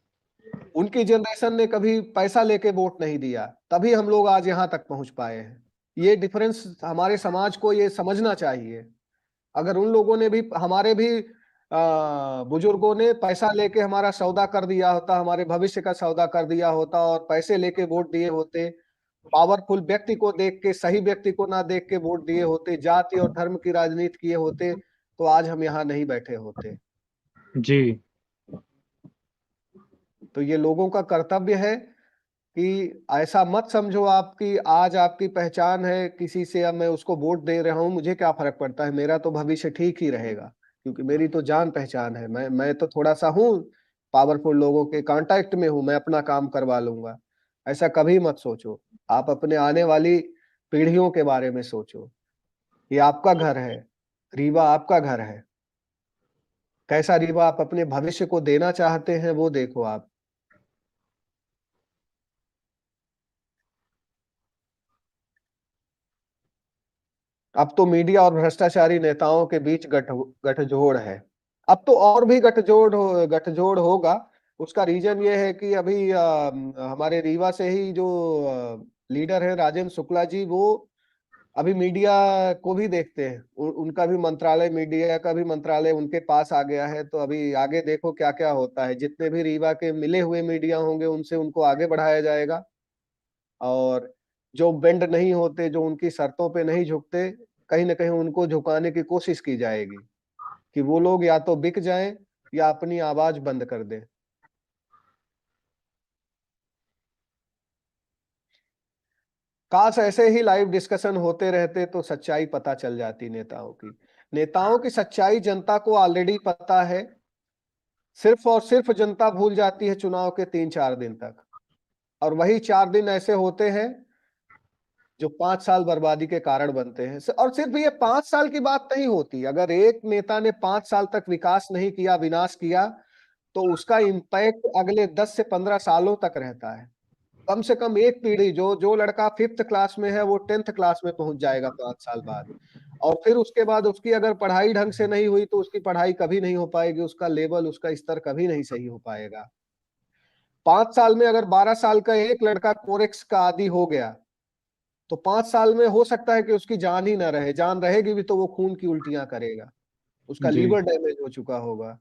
S2: उनकी जनरेशन ने कभी पैसा लेके वोट नहीं दिया, तभी हम लोग आज यहाँ तक पहुंच पाए हैं। ये डिफरेंस हमारे समाज को ये समझना चाहिए। अगर उन लोगों ने भी, हमारे भी बुजुर्गों ने पैसा लेके हमारा सौदा कर दिया होता, हमारे भविष्य का सौदा कर दिया होता और पैसे लेके वोट दिए होते, पावरफुल व्यक्ति को देख के, सही व्यक्ति को ना देख के वोट दिए होते, जाति और धर्म की राजनीति किए होते, तो आज हम यहाँ नहीं बैठे होते।
S4: जी
S2: तो ये लोगों का कर्तव्य है कि ऐसा मत समझो आप कि आज आपकी पहचान है किसी से, अब मैं उसको वोट दे रहा हूं, मुझे क्या फर्क पड़ता है, मेरा तो भविष्य ठीक ही रहेगा क्योंकि मेरी तो जान पहचान है, मैं तो थोड़ा सा हूँ, पावरफुल लोगों के कांटेक्ट में हूं, मैं अपना काम करवा लूंगा। ऐसा कभी मत सोचो। आप अपने आने वाली पीढ़ियों के बारे में सोचो। ये आपका घर है, रीवा आपका घर है। कैसा रीवा आप अपने भविष्य को देना चाहते हैं वो देखो आप। अब तो मीडिया और भ्रष्टाचारी नेताओं के बीच गठजोड़ है। अब तो और भी गठजोड़ होगा। उसका रीजन ये है कि अभी हमारे रीवा से ही जो लीडर है राजेंद्र शुक्ला जी, वो अभी मीडिया को भी देखते हैं। उनका भी मंत्रालय, मीडिया का भी मंत्रालय उनके पास आ गया है। तो अभी आगे देखो क्या क्या होता है। जितने भी रीवा के मिले हुए मीडिया होंगे उनसे उनको आगे बढ़ाया जाएगा, और जो बेंड नहीं होते, जो उनकी शर्तों पे नहीं झुकते, कहीं ना कहीं उनको झुकाने की कोशिश की जाएगी कि वो लोग या तो बिक जाएं या अपनी आवाज बंद कर दें। काश ऐसे ही लाइव डिस्कशन होते रहते तो सच्चाई पता चल जाती नेताओं की सच्चाई जनता को ऑलरेडी पता है। सिर्फ और सिर्फ जनता भूल जाती है चुनाव के 3-4 दिन तक, और वही 4 दिन ऐसे होते हैं जो 5 साल बर्बादी के कारण बनते हैं। और सिर्फ ये 5 साल की बात नहीं होती। अगर एक नेता ने 5 साल तक विकास नहीं किया, विनाश किया, तो उसका इम्पैक्ट अगले 10 से 15 सालों तक रहता है। कम से कम एक पीढ़ी, जो लड़का 5th क्लास में है वो 10th क्लास में पहुंच जाएगा 5 साल बाद, और फिर उसके बाद उसकी अगर पढ़ाई ढंग से नहीं हुई तो उसकी पढ़ाई कभी नहीं हो पाएगी, उसका लेवल, उसका स्तर कभी नहीं सही हो पाएगा। 5 साल में अगर 12 साल का एक लड़का कोरेक्स का आदी हो गया तो 5 साल में हो सकता है कि उसकी जान ही ना रहे, जान रहेगी भी तो वो खून की उल्टियां करेगा, उसका
S4: जी
S2: लीवर डैमेज हो चुका होगा।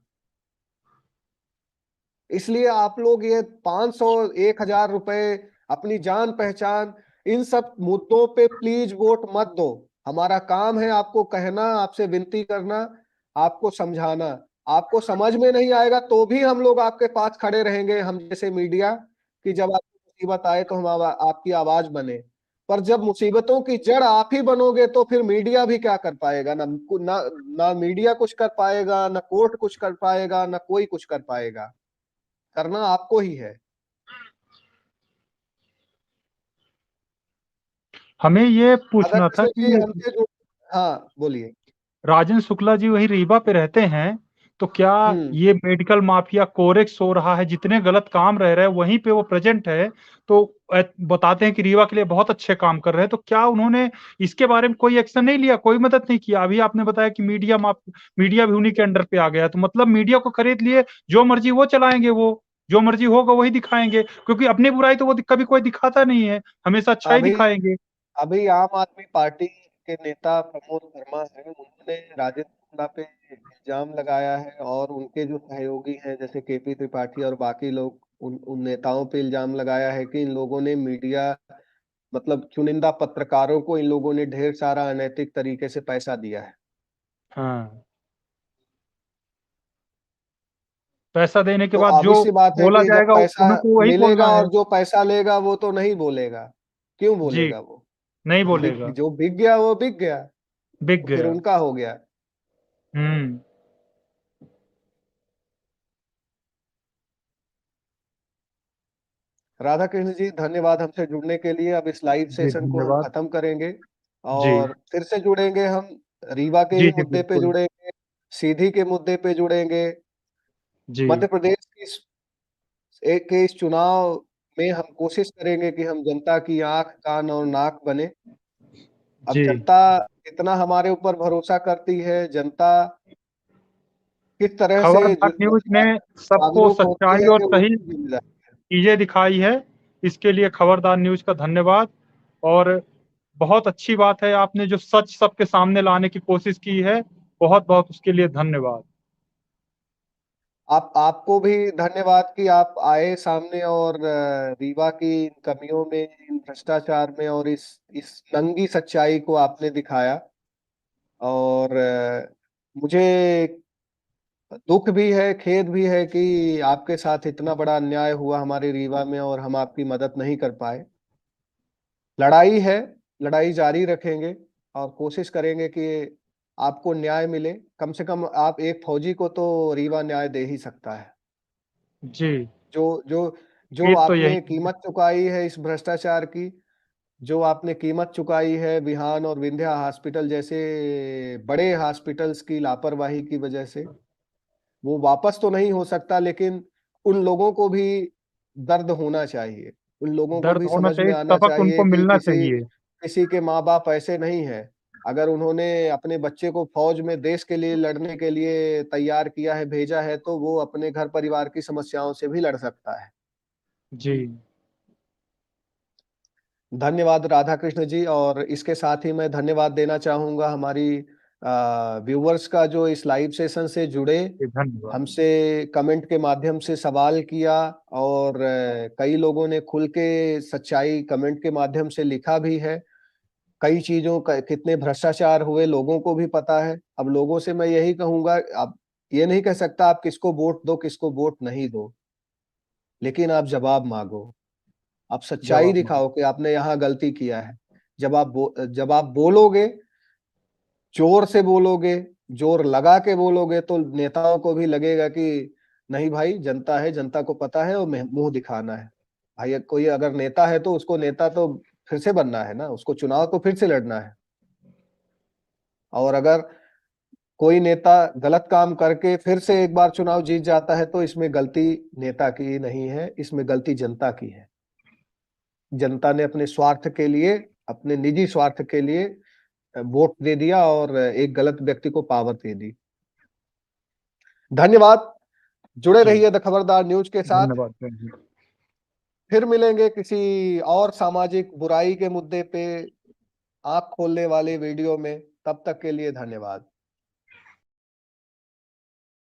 S2: इसलिए आप लोग ये 500 1000 रुपए, अपनी जान पहचान, इन सब मुद्दों पे प्लीज वोट मत दो। हमारा काम है आपको कहना, आपसे विनती करना, आपको समझाना। आपको समझ में नहीं आएगा तो भी हम लोग आपके पास खड़े रहेंगे, हम जैसे मीडिया, कि जब आपको मुसीबत आए तो हम आपकी आवाज बने। पर जब मुसीबतों की जड़ आप ही बनोगे तो फिर मीडिया भी क्या कर पाएगा? ना मीडिया कुछ कर पाएगा, ना कोर्ट कुछ कर पाएगा, ना कोई कुछ कर पाएगा। करना आपको ही है।
S4: हमें ये
S2: राधा
S4: पूछना था
S2: कृष्ण जी
S4: कि
S2: हमसे जो, हाँ बोलिए।
S4: राजन शुक्ला जी वही रीवा पे रहते हैं, तो क्या ये मेडिकल माफिया कोरेक्स हो रहा है, जितने गलत काम रह रहे हैं वहीं पे वो प्रेजेंट है, तो बताते हैं कि रीवा के लिए बहुत अच्छे काम कर रहे हैं, तो क्या उन्होंने इसके बारे में कोई एक्शन नहीं लिया, कोई मदद नहीं किया? अभी आपने बताया कि मीडिया भी उन्हीं के अंडर पे आ गया, तो मतलब मीडिया को खरीद लिए, जो मर्जी वो चलाएंगे, वो जो मर्जी होगा वही दिखाएंगे, क्योंकि अपनी बुराई तो वो कभी कोई दिखाता नहीं है, हमेशा अच्छा ही
S2: अभी
S4: दिखाएंगे।
S2: अभी आम आदमी पार्टी के नेता प्रमोद वर्मा है, उन्होंने राजेंद्र शुक्ला पे इल्जाम लगाया है, और उनके जो सहयोगी हैं जैसे केपी त्रिपाठी और बाकी लोग, उन नेताओं पे इल्जाम लगाया है कि इन लोगों ने मीडिया, मतलब चुनिंदा पत्रकारों को इन लोगों ने ढेर सारा अनैतिक तरीके से पैसा दिया है।
S4: हाँ, पैसा देने के
S2: तो
S4: बाद जो
S2: obvious सी बात है
S4: बोला
S2: कि जब
S4: जाएगा
S2: पैसा
S4: उन्हें को वही
S2: मिलेगा
S4: बोलना है।
S2: और जो पैसा लेगा वो तो नहीं बोलेगा। क्यों
S4: जी,
S2: बोलेगा वो?
S4: नहीं बोलेगा,
S2: जो बिक गया वो बिक गया,
S4: बिक
S2: तो फिर
S4: गया।
S2: उनका हो गया।
S4: हम्म।
S2: राधा कृष्ण जी धन्यवाद हमसे जुड़ने के लिए। अब इस लाइव
S4: जी
S2: सेशन को हम
S4: धन्यवाद।
S2: खत्म करेंगे
S4: जी
S2: और फिर से जुड़ेंगे हम, रीवा के
S4: जी
S2: ही
S4: जी
S2: मुद्दे पे
S4: बिल्कुल।
S2: जुड़ेंगे, सीधी के मुद्दे पे जुड़ेंगे,
S4: जी
S2: मध्य प्रदेश की इस चुनाव में हम कोशिश करेंगे कि हम जनता की आंख कान और नाक बने। अब
S4: जी।
S2: जनता कितना हमारे ऊपर भरोसा करती है, जनता किस तरह से
S4: खबरदार न्यूज ने सबको
S2: जागरूक होती
S4: सच्चाई
S2: है
S4: और
S2: कि
S4: सही
S2: उनकी जिम्मेदारी है।
S4: चीजें दिखाई है, इसके लिए खबरदार न्यूज का धन्यवाद। और बहुत अच्छी बात है, आपने जो सच सबके सामने लाने की कोशिश की है, बहुत बहुत उसके लिए धन्यवाद।
S2: आपको भी धन्यवाद कि आप आए सामने और रीवा की इन कमियों में, इन भ्रष्टाचार में, और इस नंगी सच्चाई को आपने दिखाया। और मुझे दुख भी है, खेद भी है कि आपके साथ इतना बड़ा अन्याय हुआ हमारे रीवा में और हम आपकी मदद नहीं कर पाए। लड़ाई है, लड़ाई जारी रखेंगे और कोशिश करेंगे कि आपको न्याय मिले। कम से कम आप एक फौजी को तो रीवा न्याय दे ही सकता है।
S4: जी,
S2: जो जो जो
S4: उम्मीद तो यही
S2: आपने
S4: है।
S2: कीमत चुकाई है इस भ्रष्टाचार की, जो आपने कीमत चुकाई है विहान और विंध्या हॉस्पिटल जैसे बड़े हॉस्पिटल्स की लापरवाही की वजह से, वो वापस तो नहीं हो सकता, लेकिन उन लोगों को भी दर्द होना चाहिए। उन लोगों को
S4: दर्द
S2: भी
S4: होना
S2: समझ में
S4: चाहिए,
S2: आना
S4: सबक
S2: चाहिए
S4: उनको
S2: कि
S4: मिलना
S2: किसी
S4: चाहिए।
S2: किसी के माँ बाप ऐसे नहीं है। अगर उन्होंने अपने बच्चे को फौज में देश के लिए लड़ने के लिए तैयार किया है, भेजा है, तो वो अपने घर परिवार की समस्याओं से भी लड़ सकता है।
S4: जी
S2: धन्यवाद राधा कृष्ण जी। और इसके साथ ही मैं धन्यवाद देना चाहूंगा हमारी व्यूवर्स का, जो इस लाइव सेशन से जुड़े,
S4: जी, धन्यवाद।
S2: हमसे कमेंट के माध्यम से सवाल किया, और कई लोगों ने खुल के सच्चाई कमेंट के माध्यम से लिखा भी है। कई चीजों का कितने भ्रष्टाचार हुए लोगों को भी पता है। अब लोगों से मैं यही कहूंगा, आप ये नहीं कह सकता आप किसको वोट दो किसको वोट नहीं दो, लेकिन आप जवाब मांगो, आप सच्चाई
S4: जवाब मांगो।
S2: दिखाओ कि आपने यहाँ गलती किया है। जब आप बोलोगे, जोर से बोलोगे, जोर लगा के बोलोगे, तो नेताओं को भी लगेगा कि नहीं भाई, जनता है, जनता को पता है और मुंह दिखाना है। भाई कोई अगर नेता है तो उसको नेता तो फिर से बनना है ना, उसको चुनाव तो फिर से लड़ना है। और अगर कोई नेता गलत काम करके फिर से एक बार चुनाव जीत जाता है तो इसमें गलती नेता की नहीं है, इसमें गलती जनता की है। जनता ने अपने स्वार्थ के लिए, अपने निजी स्वार्थ के लिए वोट दे दिया और एक गलत व्यक्ति को पावर दे दी। धन्यवाद, जुड़े रहिए द खबरदार न्यूज के साथ।
S4: धन्यवाद।
S2: फिर मिलेंगे किसी और सामाजिक बुराई के मुद्दे पे आंख खोलने वाले वीडियो में। तब तक के लिए धन्यवाद।